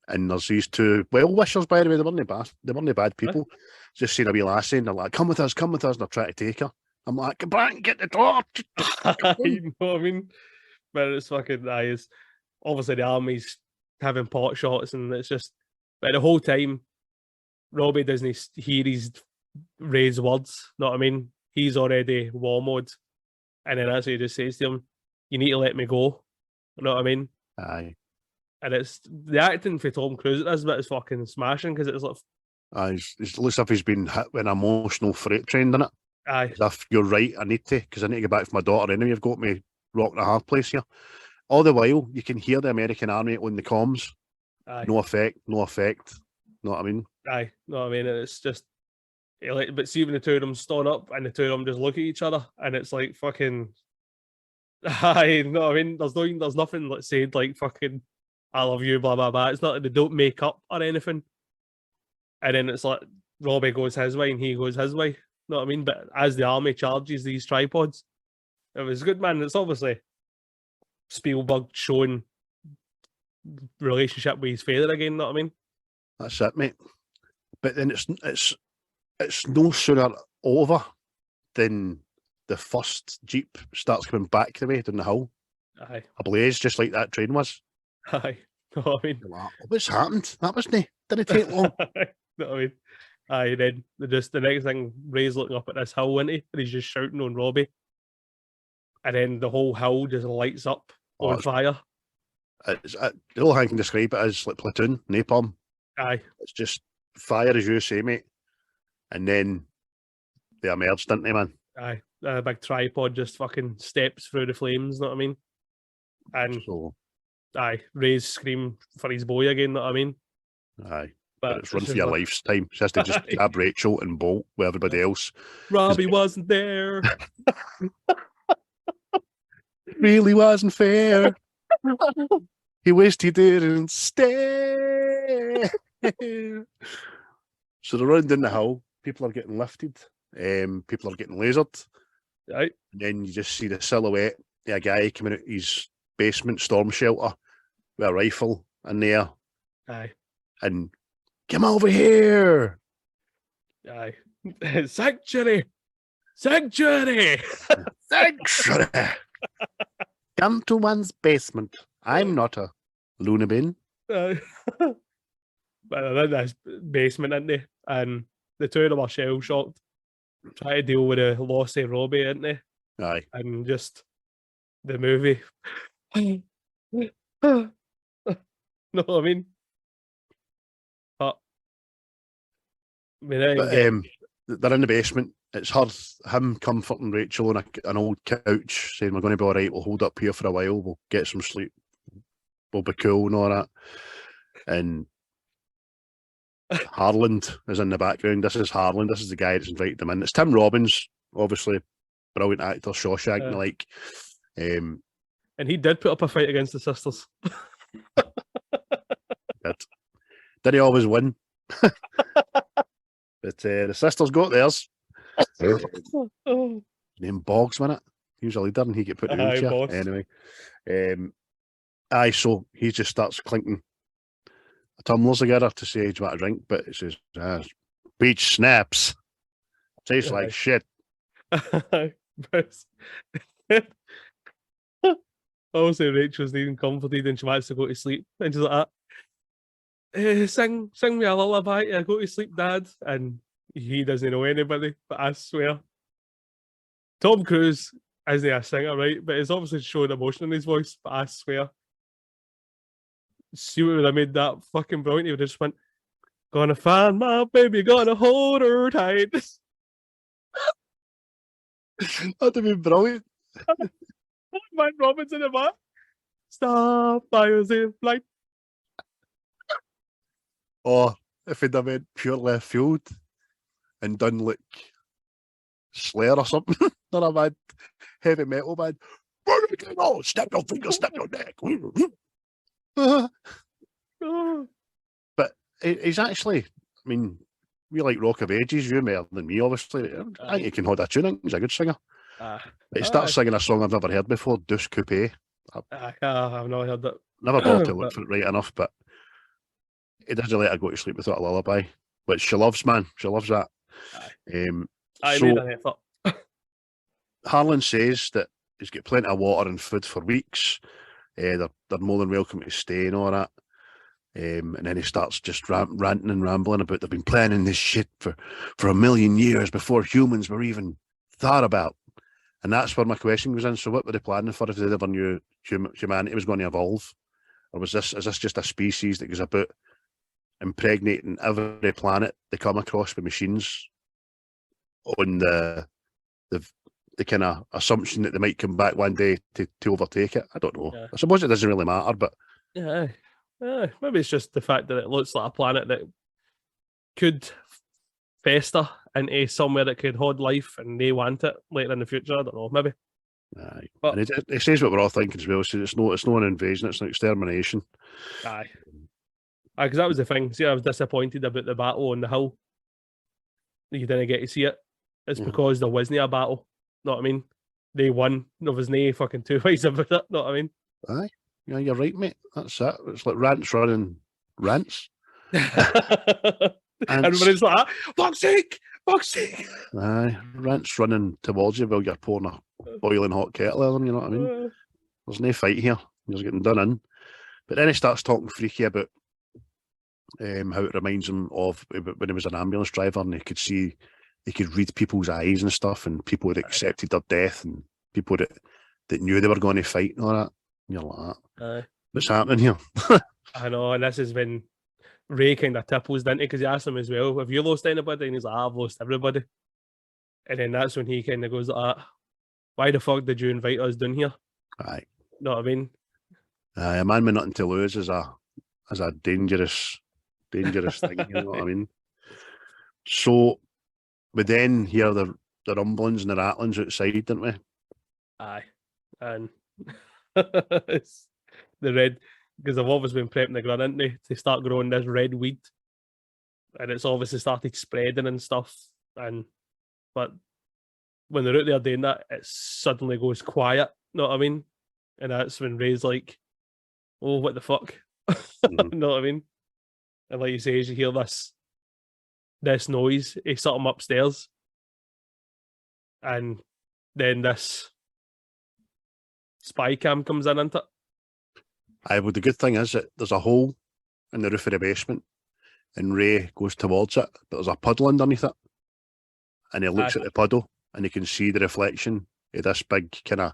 S1: And there's these two well-wishers, by the way. They weren't bad people. Aye. Just seeing a wee lassie, and they're like, come with us, and they're trying to take her. I'm like, come back and get the door.
S3: You know what I mean? But it's fucking nice. Obviously, the army's having pot shots, and it's just. But the whole time, Robbie doesn't hear his Ray's words, know what I mean? He's already war mode. And then that's what he just says to him, you need to let me go. You know what I mean?
S1: Aye.
S3: And it's the acting for Tom Cruise at this bit is fucking smashing because it's like,
S1: It looks as if he's been hit with an emotional freight train, doesn't it?
S3: aye,
S1: As if you're right, I need to, because I need to get back to my daughter anyway. You've got me rock and a hard place here. All the while, you can hear the American army on the comms.
S3: aye,
S1: No effect, no effect. Know what I mean?
S3: aye. Know what I mean? And it's just, but see when the two of them stand up and the two of them just look at each other and it's like fucking, aye, know what I mean? There's nothing like said like fucking, I love you, blah, blah, blah. It's not like they don't make up or anything. And then it's like Robbie goes his way and he goes his way. Know what I mean? But as the army charges these tripods, it was good, man. It's obviously Spielberg showing relationship with his father again. Know what I mean?
S1: That's it, mate. But then it's no sooner over than the first Jeep starts coming back the way down the hill.
S3: Aye,
S1: Ablaze, just like that train was.
S3: aye. Know what I mean?
S1: What's happened? That wasn't. Didn't take long.
S3: Know what I mean? Aye, then the next thing, Ray's looking up at this hill, isn't he? And he's just shouting on Robbie. And then the whole hill just lights up on fire.
S1: The whole thing I can describe it as like platoon, napalm.
S3: Aye.
S1: It's just fire, as you say, mate. And then they emerged, didn't they, man?
S3: Aye. A big tripod just fucking steps through the flames, know what I mean? And
S1: So,
S3: aye, Ray's scream for his boy again, know what I mean?
S1: aye.
S3: But
S1: But it's run
S3: just
S1: for your
S3: like,
S1: lifetime. She has to just
S3: Aye.
S1: grab Rachel and bolt with everybody else.
S3: Robbie wasn't there.
S1: Really wasn't fair. He wished he didn't stay. So they're running down the hill. People are getting lifted. People are getting lasered.
S3: Right?
S1: And then you just see the silhouette of a guy coming out his basement storm shelter with a rifle in there.
S3: Aye.
S1: And come over here.
S3: Aye. Sanctuary! Sanctuary!
S1: Sanctuary. Come to one's basement. I'm not a Luna bin.
S3: But they're in this basement, aren't they? And the two of them are shell shocked, trying to deal with the loss of Robbie, aren't they?
S1: Aye.
S3: And just the movie. Know what I mean? But
S1: they're in the basement. It's him comforting Rachel on an old couch, saying, we're going to be all right. We'll hold up here for a while. We'll get some sleep. We'll be cool and all that. And Harland is in the background. This is Harland. This is the guy that's invited them in. It's Tim Robbins, obviously. Brilliant actor, Shawshank and the like.
S3: and he did put up a fight against the sisters.
S1: Did he always win? But the sisters got theirs. Name Boggs, wasn't it? He was a leader and he get put in the chair.
S3: Boss.
S1: Anyway. So he just starts clinking tumblers together to say, do you want a drink? But it says, beach snaps. Tastes like shit.
S3: Also, Rachel's even comforted and she wants to go to sleep. And she's like, sing me a lullaby. I go to sleep, Dad. And he doesn't know anybody, but I swear. Tom Cruise isn't a singer, right? But he's obviously showing emotion in his voice, but I swear. See what would have made that fucking brilliant? He would have just went, gonna find my baby, gonna hold her tight.
S1: That'd have been brilliant.
S3: Man, Robbins in the back. Stop by us in flight.
S1: Or if he'd have went pure left field and done like Slayer or something, not a bad heavy metal band. Oh, snap your fingers, snap your neck. But he's actually, I mean, we like Rock of Ages, you more than me, obviously. I think he can hold a tune. I think he's a good singer. But he starts singing a song I've never heard before, Douce Coupé.
S3: I've not heard that.
S1: Never bothered to look for it right enough, but he doesn't let her go to sleep without a lullaby, which she loves, man. She loves that.
S3: I made an effort.
S1: Harlan says that he's got plenty of water and food for weeks. They're more than welcome to stay and all that. And then he starts just ranting and rambling about they've been planning this shit for 1,000,000 years before humans were even thought about. And that's where my question goes in. So what were they planning for if they ever knew humanity was going to evolve? Or is this just a species that goes about impregnating every planet they come across with machines on the kind of assumption that they might come back one day to overtake it? I don't know.
S3: Yeah.
S1: I suppose it doesn't really matter, but
S3: Yeah. Maybe it's just the fact that it looks like a planet that could fester into somewhere that could hold life and they want it later in the future. I don't know, maybe.
S1: aye.
S3: But
S1: And it says what we're all thinking as well. So it's not an invasion, it's an extermination.
S3: aye. Because that was the thing. See, I was disappointed about the battle on the hill. You didn't get to see it. It's because there wasn't a battle. Know what I mean? They won. There was no fucking two ways about it. Know what I mean?
S1: Aye. Yeah, you're right, mate. That's it. It's like rants running rants. And
S3: Everybody's like, fuck's sake! Fuck's sake!
S1: aye, rants running towards you while you're pouring a boiling hot kettle on them, you know what I mean? There's no fight here. You're getting done in. But then he starts talking freaky about how it reminds him of when he was an ambulance driver and he could read people's eyes and stuff, and people that accepted their death and people that knew they were going to fight and all that. And you're like, what's happening here?
S3: I know, and this is when Ray kind of tipples, didn't he? Because he asked him as well, have you lost anybody? And he's like, I've lost everybody. And then that's when he kind of goes like, why the fuck did you invite us down here?
S1: Aye.
S3: Know what I mean?
S1: Aye, a man with nothing to lose is a dangerous thing, you know what I mean? So we then hear the rumblings and the rattlings outside, didn't we?
S3: Aye. And it's the red, because they've always been prepping the ground, haven't they, to start growing this red weed. And it's obviously started spreading and stuff. But when they're out there doing that, it suddenly goes quiet. Know what I mean? And that's when Ray's like, oh, what the fuck? Know what I mean? And like you say, as you hear this noise, he's something upstairs. And then this spy cam comes in, isn't it?
S1: Aye, well, the good thing is that there's a hole in the roof of the basement and Ray goes towards it, but there's a puddle underneath it. And he looks at the puddle and he can see the reflection of this big can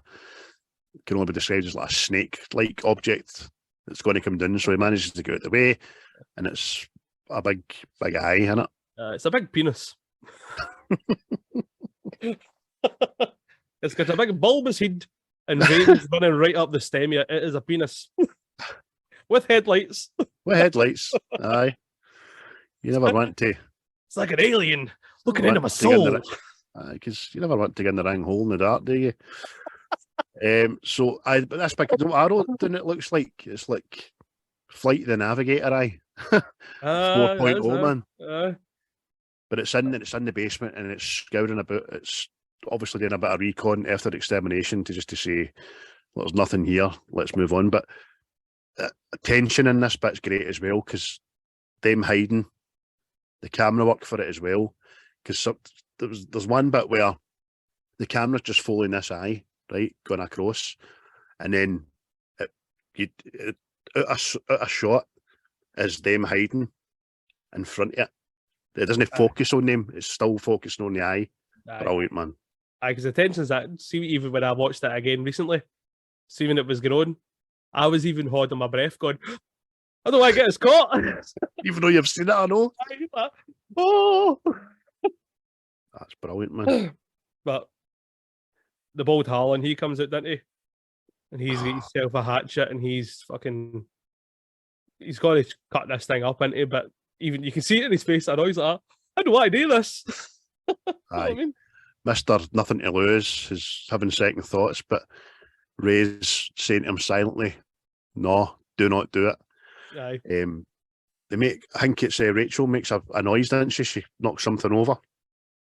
S1: only be described as like a snake-like object that's going to come down. So he manages to get out of the way, and it's a big eye in it.
S3: It's a big penis. It's got a big bulbous head, and Ray's running right up the stem. It is a penis with headlights.
S1: With headlights, aye. You never want to.
S3: It's like an alien looking into my soul.
S1: Because you never want to get in the wrong hole in the dark, do you? But that's big. You know what I wrote down it looks like? It's like Flight of the Navigator, 4.0, man. But it's in the basement and it's scouring about. It's obviously doing a bit of recon after extermination to say, well, there's nothing here, let's move on. But tension in this bit's great as well, because them hiding, the camera work for it as well. Because there's one bit where the camera's just following this eye, right, going across, and then a shot is them hiding in front of it. It doesn't focus on them; it's still focusing on the eye. Brilliant, man.
S3: Because the tension's that. See, even when I watched it again recently, see when it was growing, I was even holding my breath, going, "I don't want to get us caught."
S1: Even though you've seen it, I know.
S3: Oh,
S1: that's brilliant, man.
S3: But the bald Harlan, he comes out, doesn't he? And he's got himself a hatchet, and he's got to cut this thing up into. But even you can see it in his face. I know he's like, I don't want to do this.
S1: Aye.
S3: I mean?
S1: Mr. Nothing to Lose is having second thoughts, but Ray's saying to him silently, no, do not do it.
S3: Aye.
S1: I think it's Rachel makes a noise, doesn't she? She knocks something over.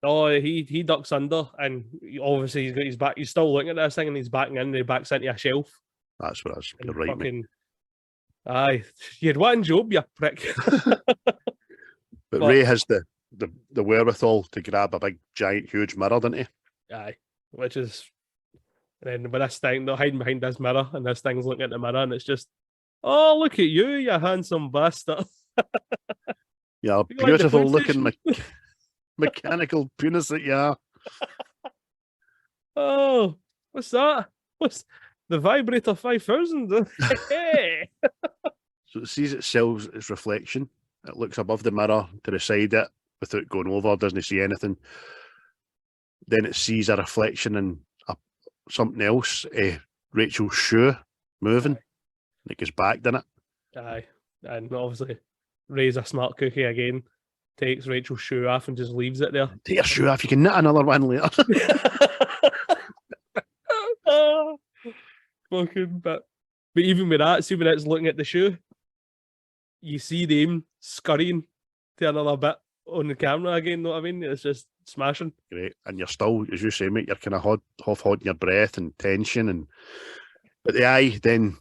S3: Oh, he ducks under, and obviously he's got his back. He's still looking at this thing, and he's backing in, and he backs into a shelf.
S1: That's what it is. You're right, mate.
S3: Aye, you had one job, you prick.
S1: But Ray has the wherewithal to grab a big, giant, huge mirror, doesn't he?
S3: Aye, which is, and then with this thing, they're hiding behind this mirror, and this thing's looking at the mirror, and it's just Oh, look at you, you handsome bastard.
S1: Yeah,
S3: You like the
S1: beautiful looking
S3: PlayStation?
S1: mechanical penis that you are.
S3: Oh, what's that? What's the vibrator 5000? Hey.
S1: So it sees itself its reflection. It looks above the mirror to the side it without going over, doesn't see anything. Then it sees a reflection in something else, Rachel's shoe moving. It goes back, doesn't it?
S3: Aye. And obviously, Ray's a smart cookie again, takes Rachel's shoe off and just leaves it there.
S1: Take your shoe off, you can knit another one later.
S3: Oh, fucking, but even with that, see when it's looking at the shoe, you see them scurrying to another bit on the camera again, know what I mean? It's just smashing.
S1: Great. And you're still, as you say, mate, you're kind of half holding your breath and tension. But the eye then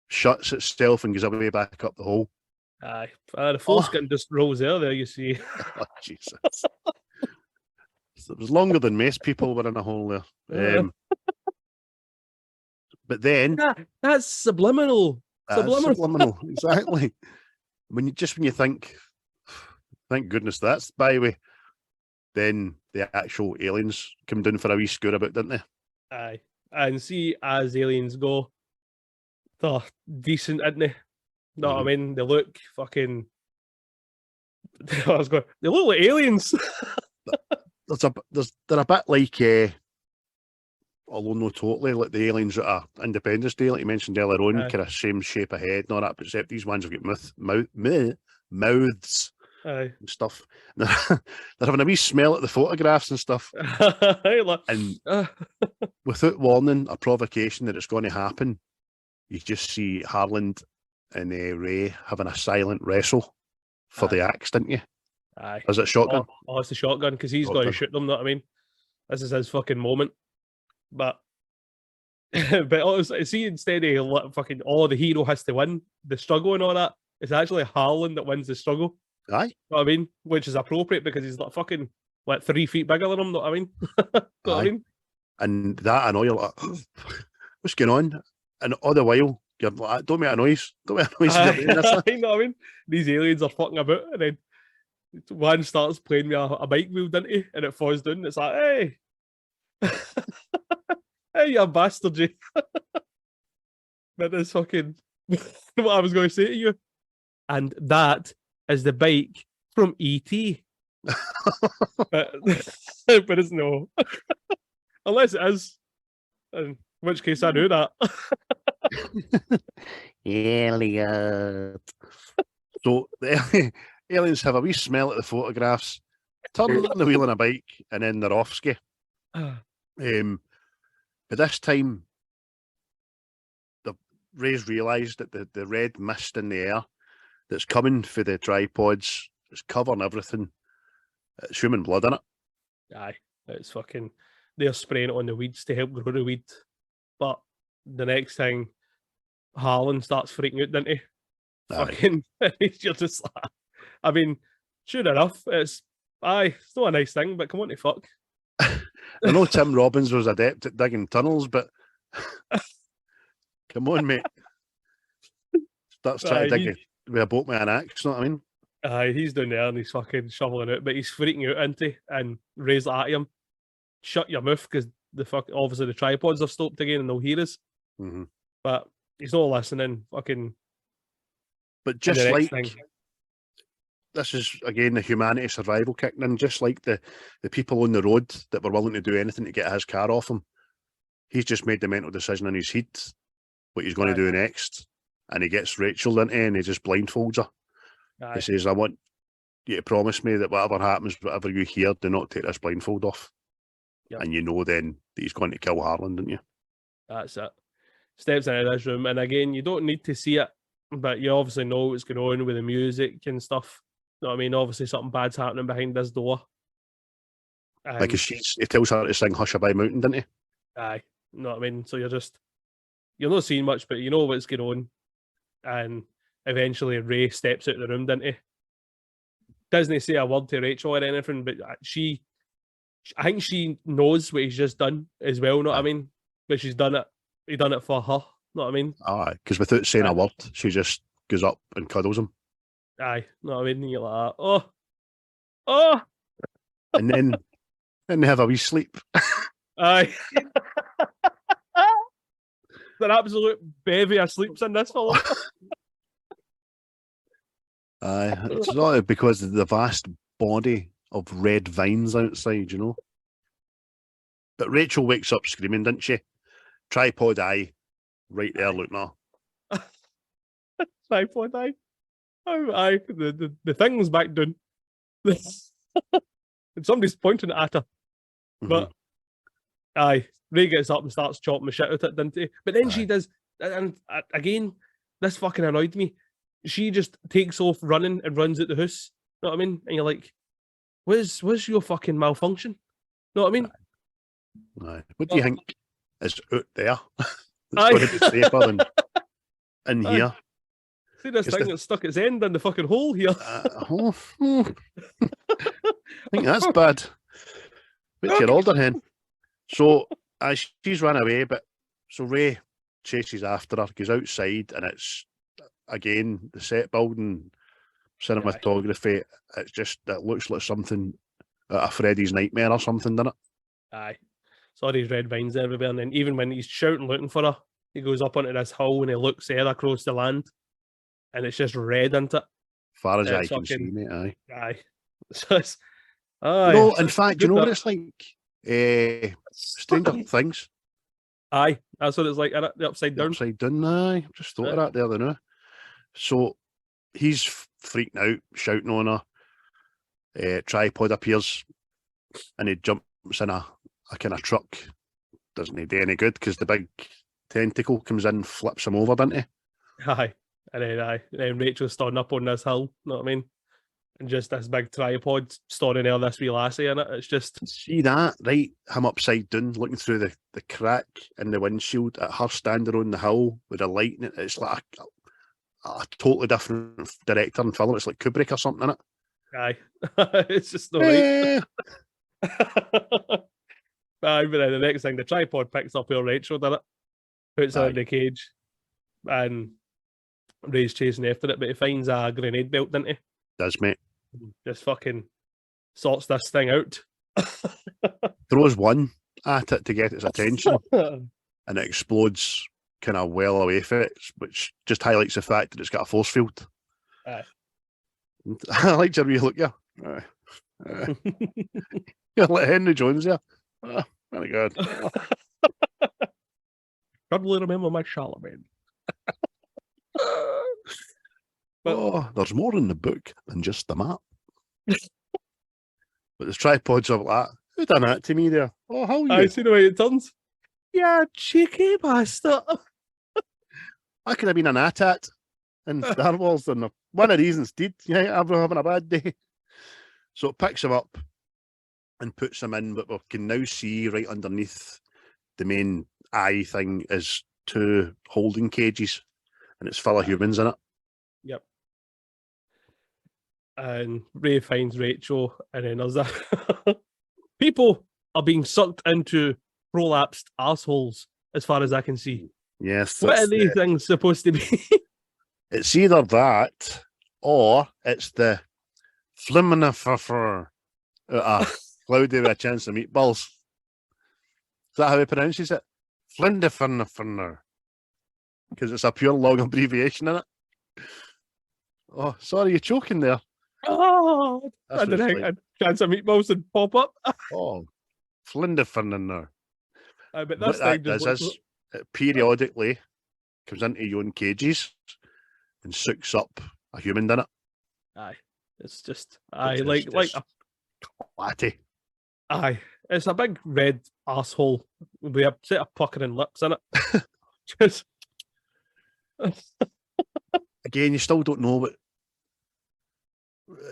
S1: shuts itself and goes away back up the hole.
S3: Aye. The foreskin just rolls there, you see.
S1: Oh, Jesus. It was longer than most people were in a hole there. But then...
S3: That's subliminal.
S1: Subliminal, exactly. When you think, thank goodness that's by the way, then the actual aliens come down for a wee scour about, didn't they?
S3: Aye. And see, as aliens go, they're decent, isn't they? Know what I mean? They look fucking... I was going, they look like aliens.
S1: They're a bit like, although not totally, like the aliens at Independence Day, like you mentioned earlier on, kind of same shape of head and all that, but except these ones have got mouths
S3: Aye.
S1: and stuff. They're having a wee smell at the photographs and stuff. And without warning or provocation that it's going to happen, you just see Harland and Ray having a silent wrestle for the axe, didn't you?
S3: Aye.
S1: Is it shotgun?
S3: Oh, it's the shotgun, because he's going to shoot them, know what I mean? This is his fucking moment. But see, instead of fucking the hero has to win the struggle and all that, it's actually Harlan that wins the struggle.
S1: Aye.
S3: You know what I mean? Which is appropriate because he's like fucking 3 feet bigger than him, know what I mean? Know what I mean?
S1: And that and all, you're like, what's going on? And all the while, you're like, don't make a noise. Don't make a noise.
S3: You know what I mean? These aliens are fucking about, and then one starts playing with a bike wheel, doesn't he? And it falls down. And it's like, hey. Hey, you bastard, you. That is fucking what I was going to say to you. And that is the bike from E.T. but it's no. Unless it is. In which case I knew that.
S1: Elliot. So the aliens have a wee smell at the photographs, turn the wheel on a bike, and then they're off ski. But this time, the Ray's realised that the red mist in the air that's coming for the tripods is covering everything. It's human blood in it.
S3: Aye, it's fucking... They're spraying it on the weeds to help grow the weed. But the next thing, Harlan starts freaking out, doesn't he? Fucking... You're just like... I mean, sure enough, it's not a nice thing, but come on to fuck.
S1: I know Tim Robbins was adept at digging tunnels, but come on, mate. Start trying to dig with a boat with an axe, you know what I mean?
S3: Aye, he's down there and he's fucking shoveling out, but he's freaking out, isn't he? And Ray's at him, shut your mouth, because obviously the tripods have stopped again and they'll hear us.
S1: Mm-hmm.
S3: But he's not listening, fucking...
S1: But just like... This is, again, the humanity survival kicking in, just like the people on the road that were willing to do anything to get his car off him. He's just made the mental decision in his head what he's going to do next. And he gets Rachel into it and he just blindfolds her. He says, I want you to promise me that whatever happens, whatever you hear, do not take this blindfold off. Yep. And you know then that he's going to kill Harlan, don't you? That's it. Steps into this room, and again, you don't need to see it, but you obviously know what's going on with the music and stuff. You know what I mean? Obviously something bad's happening behind this door. Like he tells her to sing Hushabye Mountain, didn't he? Aye. You know what I mean? So you're not seeing much, but you know what's going on. And eventually Ray steps out of the room, didn't he? Doesn't say a word to Rachel or anything, but I think she knows what he's just done as well, know what I mean? But she's done it. He done it for her,
S3: Know what I mean?
S1: Aye, because without saying a word, she just goes up and cuddles him.
S3: Aye, know what I mean? And you're like, oh,
S1: And then they have a wee sleep.
S3: aye. An absolute bevy of sleeps in this film.
S1: Aye, it's not because of the vast body of red vines outside, you know. But Rachel wakes up screaming, didn't she? Tripod eye, right there, looking at her.
S3: Tripod eye. Oh, aye, the thing's back down. And somebody's pointing at her. But aye, Ray gets up and starts chopping the shit out of it, didn't he? But then she does, and again, this fucking annoyed me. She just takes off running and runs at the house. Know what I mean? And you're like, where's your fucking malfunction? Know what I mean?
S1: Aye. What do you think is out there?
S3: Aye.
S1: It's going to be safer than in here.
S3: See this thing that's stuck its end in the fucking hole here.
S1: I think that's bad. What's your order, hen? So she's run away, but so Ray chases after her, goes outside, and it's again the set building, cinematography. It's just it looks like something out of Freddy's Nightmare or something, doesn't it?
S3: Aye. Saw these red vines everywhere, and then even when he's shouting looking for her, he goes up onto this hill and he looks there across the land, and it's just red, isn't it?
S1: Far as I can see, mate. Aye.
S3: Aye. So it's, aye.
S1: No, in fact, you know what it's like? Stranger Things.
S3: Aye, that's what it's like. The upside down.
S1: Upside down. Aye, I've just thought of that the other now. So he's freaking out, shouting on her. Tripod appears, and he jumps in a kind of truck. Doesn't he do any good because the big tentacle comes in, flips him over, doesn't he?
S3: Aye, and then Rachel's standing up on this hill. Know what I mean? And just this big tripod storing there, this wee lassie in it. It's just
S1: see that right? Him upside down, looking through the crack in the windshield at her standing on the hill with a light in it. It's like a totally different director and film. It's like Kubrick or something, innit?
S3: Aye, it's just no right. Aye, but then the next thing, the tripod picks up her Rachel, does it? Puts her in the cage, and Ray's chasing after it, but he finds a grenade belt, doesn't he?
S1: Does, mate.
S3: Just fucking sorts this thing out.
S1: Throws one at it to get its attention, and it explodes kind of well away from it, which just highlights the fact that it's got a force field.
S3: Aye.
S1: I like your wee look, yeah. You're like Henry Jones there. Oh, very good.
S3: Probably remember my Charlemagne.
S1: But there's more in the book than just the map. But there's tripods of that. Who done that to me there? Oh, how are you?
S3: I see the way it turns. Yeah, cheeky bastard.
S1: I could have been an AT-AT in Star Wars, and one of these instead. Yeah, I'm having a bad day. So it picks him up and puts him in, but we can now see right underneath the main eye thing is 2 holding cages, and it's full of humans in it.
S3: Yep. And Ray finds Rachel, and then there's a people are being sucked into prolapsed assholes, as far as I can see.
S1: Yes.
S3: What are these things supposed to be?
S1: It's either that or it's the fliminifer cloudy with a chance of meatballs. Is that how he pronounces it? Flindiferniferner. Because it's a pure long abbreviation in it. Oh, sorry, you're choking there.
S3: Oh,
S1: That's
S3: I don't
S1: what
S3: think
S1: it's like.
S3: a chance of meatballs would pop up.
S1: Oh, Flindiferner.
S3: But this
S1: What
S3: thing
S1: that
S3: just
S1: does
S3: looks
S1: is it periodically comes into your own cages and sucks up a human in it.
S3: aye. It's just
S1: Which is
S3: like
S1: just
S3: a
S1: Watty.
S3: aye. It's a big red asshole with a set of puckering lips in it. Just
S1: Again, you still don't know what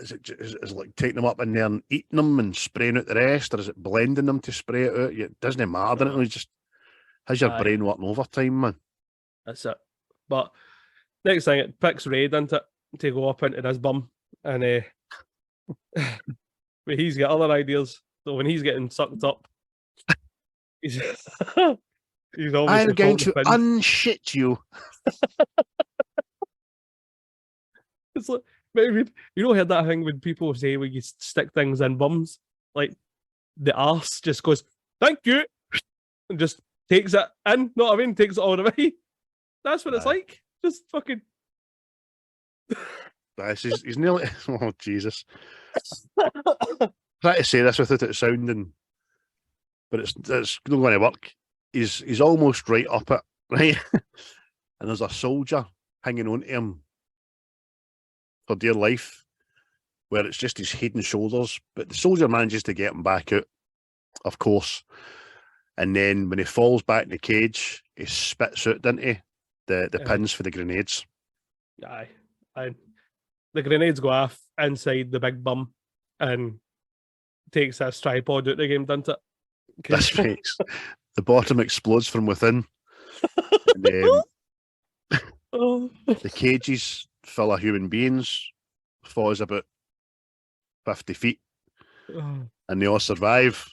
S1: is it. Is it like taking them up in there and eating them and spraying out the rest, or is it blending them to spray it out? It doesn't matter. It just has your brain working overtime, man.
S3: That's it. But next thing, it picks Ray into it to go up into his bum, and but he's got other ideas. So when he's getting sucked up, he's He's
S1: I'm
S3: obviously
S1: going
S3: caught the
S1: to
S3: pins.
S1: unshit you.
S3: It's like, maybe you know, heard that thing when people say when you stick things in bums, like the arse just goes, "Thank you," and just takes it in. Know what I mean? Takes it all the way. That's what it's
S1: Aye.
S3: like. Just fucking.
S1: He's nearly. Oh Jesus! Try to say this without it sounding, but it's not going to work. He's almost right up it, right? And there's a soldier hanging on to him for dear life, where it's just his head and shoulders. But the soldier manages to get him back out, of course. And then when he falls back in the cage, he spits out, doesn't he? The pins for the grenades.
S3: Aye. And the grenades go off inside the big bum and takes this tripod out the game, doesn't it?
S1: This makes the bottom explodes from within. And,
S3: Oh.
S1: the cages full of human beings falls about 50 feet
S3: Oh.
S1: and they all survive.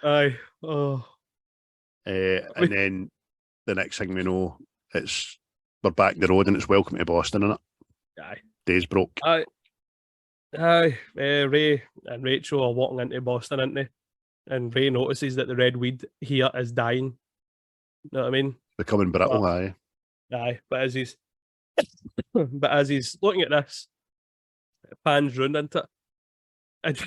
S3: Aye. Oh.
S1: And then the next thing we know, we're back the road and it's welcome to Boston, innit?
S3: Aye.
S1: Days broke.
S3: Aye. Ray and Rachel are walking into Boston, aren't they? And Ray notices that the red weed here is dying. Know what I mean?
S1: Becoming brittle, aye.
S3: Aye, but as he's looking at this, it pans round into it. And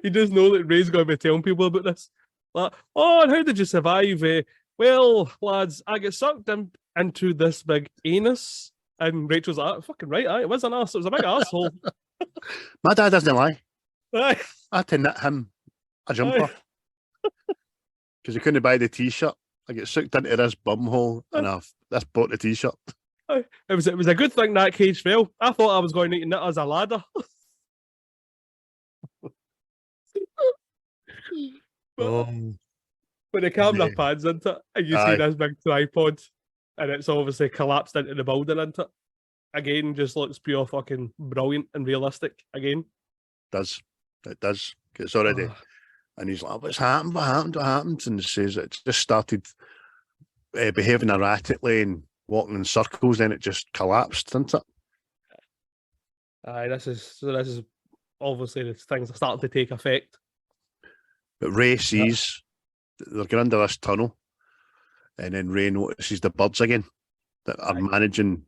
S3: he does know that Ray's going to be telling people about this. Like, oh, and how did you survive? Well, lads, I get sucked into this big anus. And Rachel's like, oh, fucking right, aye, it was an arse. It was a big arsehole.
S1: My dad doesn't lie.
S3: Aye.
S1: I had to knit him a jumper because he couldn't buy the t-shirt. I get sucked into this bumhole and this bought the t-shirt.
S3: It was a good thing that cage fell. I thought I was going to knit as a ladder. When the camera pans into it and you see this big tripod and it's obviously collapsed into the building into it, again, just looks pure fucking brilliant and realistic again.
S1: It does. It's already. And he's like, what's happened? What happened? What happened? And he says it just started behaving erratically and walking in circles, then it just collapsed, didn't it?
S3: Aye, this is obviously the things are starting to take effect.
S1: But Ray sees they're going under this tunnel, and then Ray notices the birds again that are managing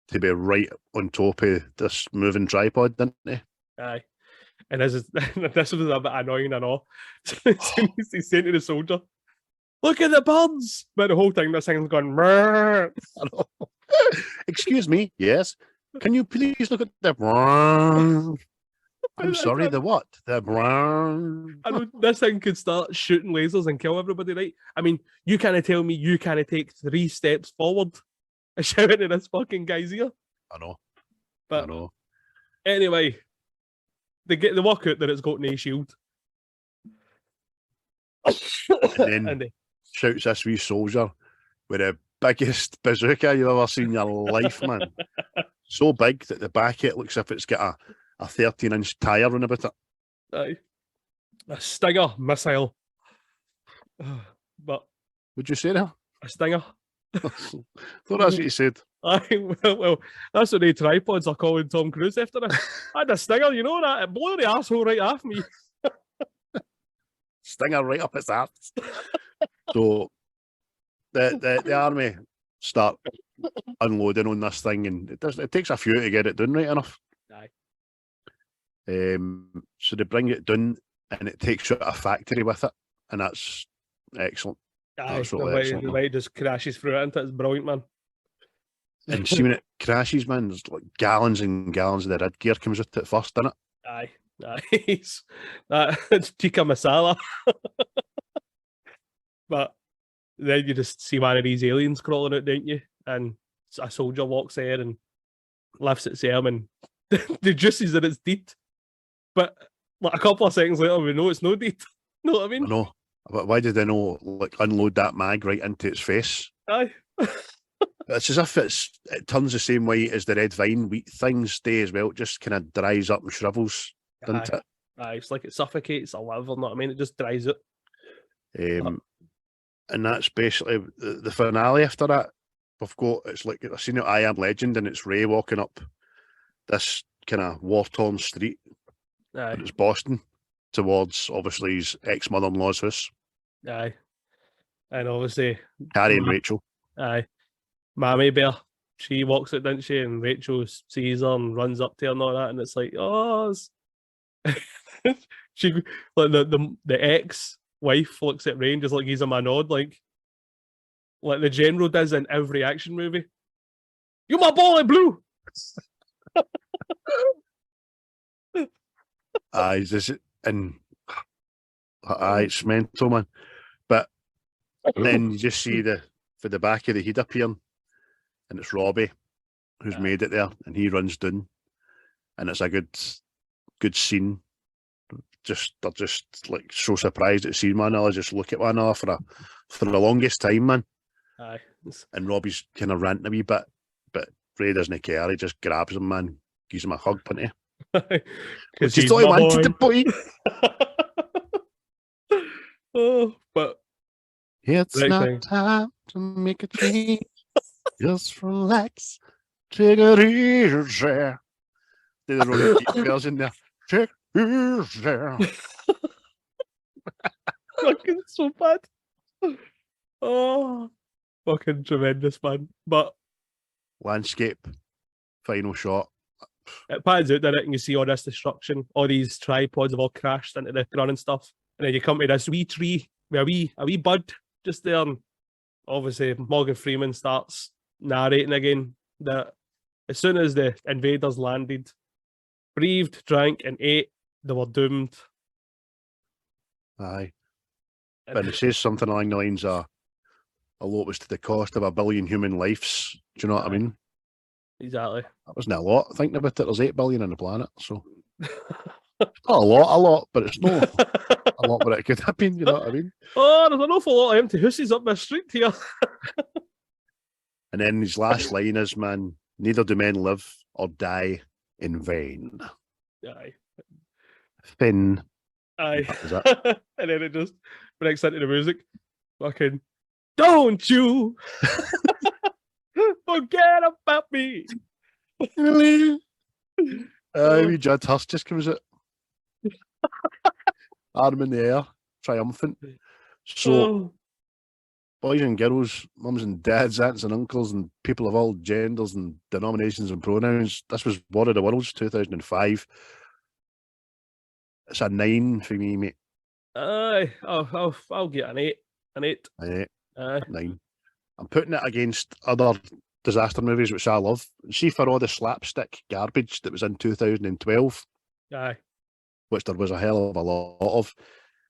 S1: to be right on top of this moving tripod, didn't they?
S3: Aye. And this was a bit annoying and all. He's saying to the soldier, look at the birds! But the whole time this thing's going,
S1: excuse me, yes. Can you please look at the I'm sorry, the what? The
S3: I know this thing could start shooting lasers and kill everybody, right? I mean, you can't tell me you can't take 3 steps forward and shout into this fucking guy's ear.
S1: I know.
S3: But
S1: I know.
S3: Anyway, they work out that it's got no shield.
S1: And then shouts this wee soldier with the biggest bazooka you've ever seen in your life, man. So big that the back of it looks as if it's got a 13-inch tyre on about it.
S3: Aye. A Stinger missile. But
S1: would you say that?
S3: A Stinger.
S1: Thought that's what you said.
S3: Aye, well, that's what the tripods are calling Tom Cruise after this. I had a Stinger, you know that? It blew the asshole right off me.
S1: Stinger right up its ass. So the army start unloading on this thing, and it takes a few to get it done right enough.
S3: Aye.
S1: So they bring it down, and it takes out a factory with it, and that's excellent.
S3: Aye,
S1: that's really excellent.
S3: The way it just crashes through it, it's brilliant, man.
S1: And see when it crashes, man, there's like gallons and gallons of the red gear comes out at first, doesn't it?
S3: Aye, nice. It's tikka masala. But then you just see one of these aliens crawling out, don't you? And a soldier walks there and lifts its arm and deduces that it's dead. But like a couple of seconds later, we know it's no dead. Know what I mean?
S1: I know. But why did they know, like, unload that mag right into its face?
S3: Aye.
S1: It's as if it turns the same way as the red vine wheat things stay as well. It just kind of dries up and shrivels, doesn't it?
S3: It's like it suffocates a liver, know what I mean? It just dries it.
S1: And that's basically the finale after that. We've got, it's like, I've seen it, I Am Legend, and it's Ray walking up this kind of war-torn street, but it's Boston, towards, obviously, his ex-mother-in-law's house.
S3: Aye. And obviously...
S1: Carrie and Rachel.
S3: Aye. Mammy Bear, she walks it, didn't she? And Rachel sees her and runs up to her and all that, and it's like, oh... she, like, the ex-wife looks at Ray and just like gives him a nod, like the general does in every action movie. You my boy, Blue!
S1: It's mental, man. But then you just see for the back of the head appearing, and it's Robbie who's made it there, and he runs down, and it's a good scene. They're just like so surprised at seeing one another, just look at one another for the longest time, man.
S3: Aye.
S1: And Robbie's kind of ranting a wee bit, but Ray doesn't care. He just grabs him, man, gives him a hug, punty.
S3: Because
S1: he's all he wanted to boy.
S3: Oh, but
S1: it's not time to make a change. Just relax. Take it easy. There's a rolling deep bells in there. Take it easy.
S3: Fucking so bad. Oh, fucking tremendous, man. But
S1: landscape, final shot.
S3: It pans out, doesn't it? And you see all this destruction, all these tripods have all crashed into the ground and stuff. And then you come to this wee tree with a wee bud just there. And obviously, Morgan Freeman starts narrating again that as soon as the invaders landed, breathed, drank, and ate, they were doomed.
S1: Aye. But it says something along the lines of a lot was to the cost of 1 billion human lives. Do you know what I mean?
S3: Exactly.
S1: That wasn't a lot. Thinking about it, there's 8 billion on the planet, so not a lot, but it's not a lot what it could have been, you know what I mean?
S3: Oh, there's an awful lot of empty houses up my street here.
S1: And then his last line is, man, neither do men live or die in vain.
S3: Aye.
S1: Finn.
S3: Aye. And then it just breaks into the music. Fucking, don't you forget about me.
S1: Judd Hurst just comes out. Arm in the air, triumphant. So, boys and girls, mums and dads, aunts and uncles, and people of all genders and denominations and pronouns, this was War of the Worlds 2005. It's a 9 for me, mate.
S3: Aye, I'll get an 8. An 8.
S1: Aye. 9. I'm putting it against other disaster movies, which I love. See, for all the slapstick garbage that was in 2012,
S3: aye,
S1: which there was a hell of a lot of,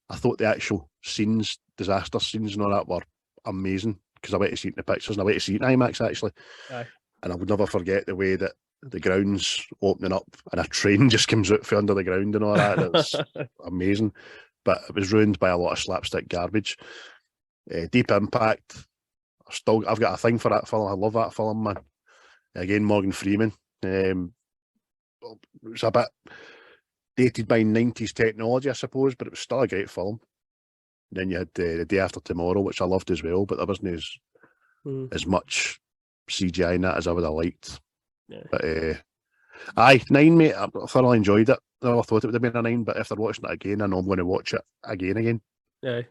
S1: I thought the actual scenes, disaster scenes and all that were amazing, because I went to see it in the pictures and I went to see it in IMAX, actually.
S3: Aye.
S1: And I would never forget the way that the ground's opening up and a train just comes out from under the ground and all that. It's amazing. But it was ruined by a lot of slapstick garbage. Deep Impact. I've got a thing for that film. I love that film, man. Again, Morgan Freeman. It was a bit dated by 90s technology, I suppose, but it was still a great film. Then you had The Day After Tomorrow, which I loved as well, but there wasn't as much CGI in that as I would have liked.
S3: Yeah.
S1: But aye, 9, mate. I thoroughly enjoyed it. I never thought it would have been a 9, but after watching it again, I know I'm going to watch it again.
S3: Yeah.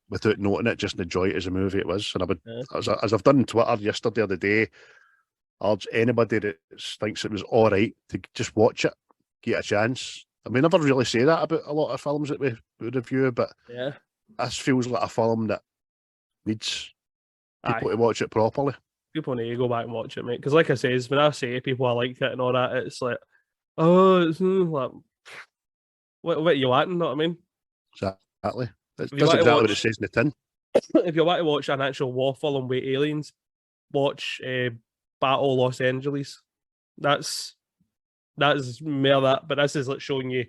S1: Without noting it, just enjoy it as a movie it was. And I would, as I've done on Twitter yesterday or the day, I urge anybody that thinks it was all right to just watch it, get a chance. I mean, I never really say that about a lot of films that we review, but this feels like a film that needs people to watch it properly.
S3: People need to go back and watch it, mate. Because like I say, when I say to people I like it and all that, it's like, oh, it's like, what are you wanting? Know what I mean?
S1: Exactly. That's exactly what it says in the tin.
S3: If you want to watch an actual war film with aliens, watch Battle Los Angeles. That's more that, but this is like showing you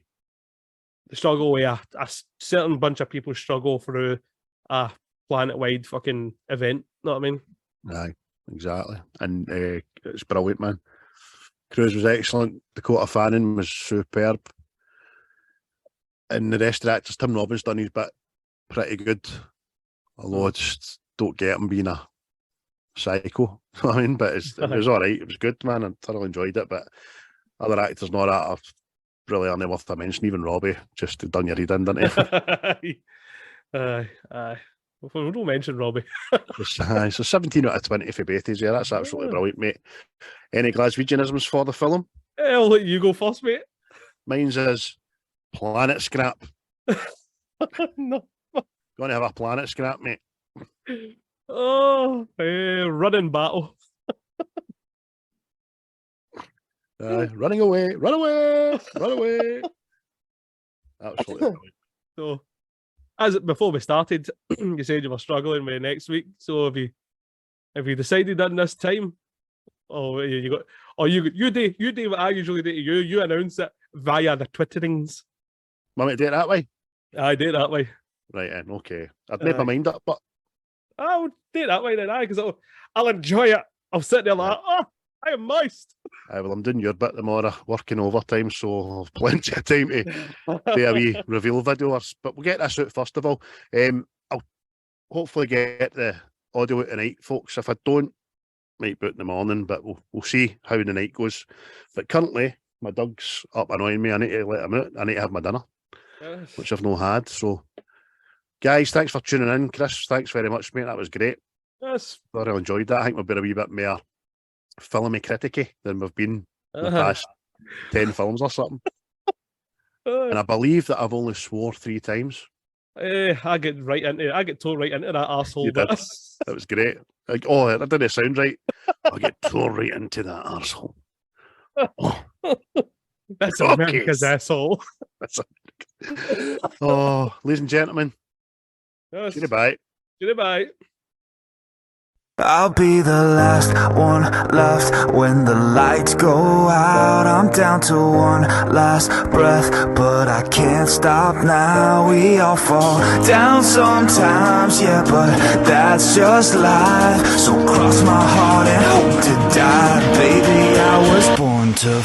S3: the struggle where a certain bunch of people struggle through a planet-wide fucking event. Know what I mean?
S1: Aye, exactly. And it's brilliant, man. Cruise was excellent. Dakota Fanning was superb. and the rest of that, just Tim Robbins done his bit pretty good. Although I just don't get him being a psycho. I mean, but it was all right. It was good, man. I thoroughly enjoyed it. But other actors, not that are really only worth a mention. Even Robbie, just done your reading, didn't he?
S3: Aye. We don't mention Robbie.
S1: So 17 out of 20 for Beatties. Yeah, that's absolutely brilliant, mate. Any Glaswegianisms for the film?
S3: I'll let you go first, mate.
S1: Mine's is planet scrap.
S3: No.
S1: Going to have a planet scrap, mate.
S3: Oh, running battle.
S1: Running away, run away, run away. Absolutely brilliant.
S3: So, before we started, you said you were struggling with next week. So have you decided in this time? You do what I usually do to you. You announce it via the Twitterings.
S1: Want me to do it that way?
S3: I do it that way.
S1: Right, then, okay. I've made my mind up, but
S3: I'll do it that way then, because I'll enjoy it. I'll sit there like, I am moist.
S1: Well, I'm doing your bit tomorrow, working overtime, so I've plenty of time to do a wee reveal video. But we'll get this out first of all. I'll hopefully get the audio out tonight, folks. If I don't, might boot in the morning, but we'll see how the night goes. But currently, my dog's up annoying me. I need to let him out. I need to have my dinner, which I've not had. So, guys, thanks for tuning in. Chris, thanks very much, mate. That was great.
S3: Yes.
S1: Thoroughly enjoyed that. I think we've been a wee bit more filmy criticky than we've been in the past 10 films or something. And I believe that I've only swore 3 times.
S3: I get tore right into that arsehole.
S1: You did. That was great. Like, that didn't sound right. I get tore right into that arsehole. Oh.
S3: That's America's asshole.
S1: Ladies and gentlemen.
S3: Yes.
S1: Goodbye.
S3: Goodbye.
S2: I'll be the last one left when the lights go out. I'm down to one last breath, but I can't stop now. We all fall down sometimes, yeah, but that's just life. So cross my heart and hope to die. Baby, I was born to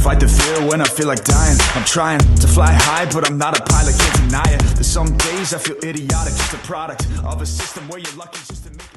S2: fight the fear when I feel like dying. I'm trying to fly high, but I'm not a pilot, can't deny it. There's some days I feel idiotic, just a product of a system where you're lucky just to make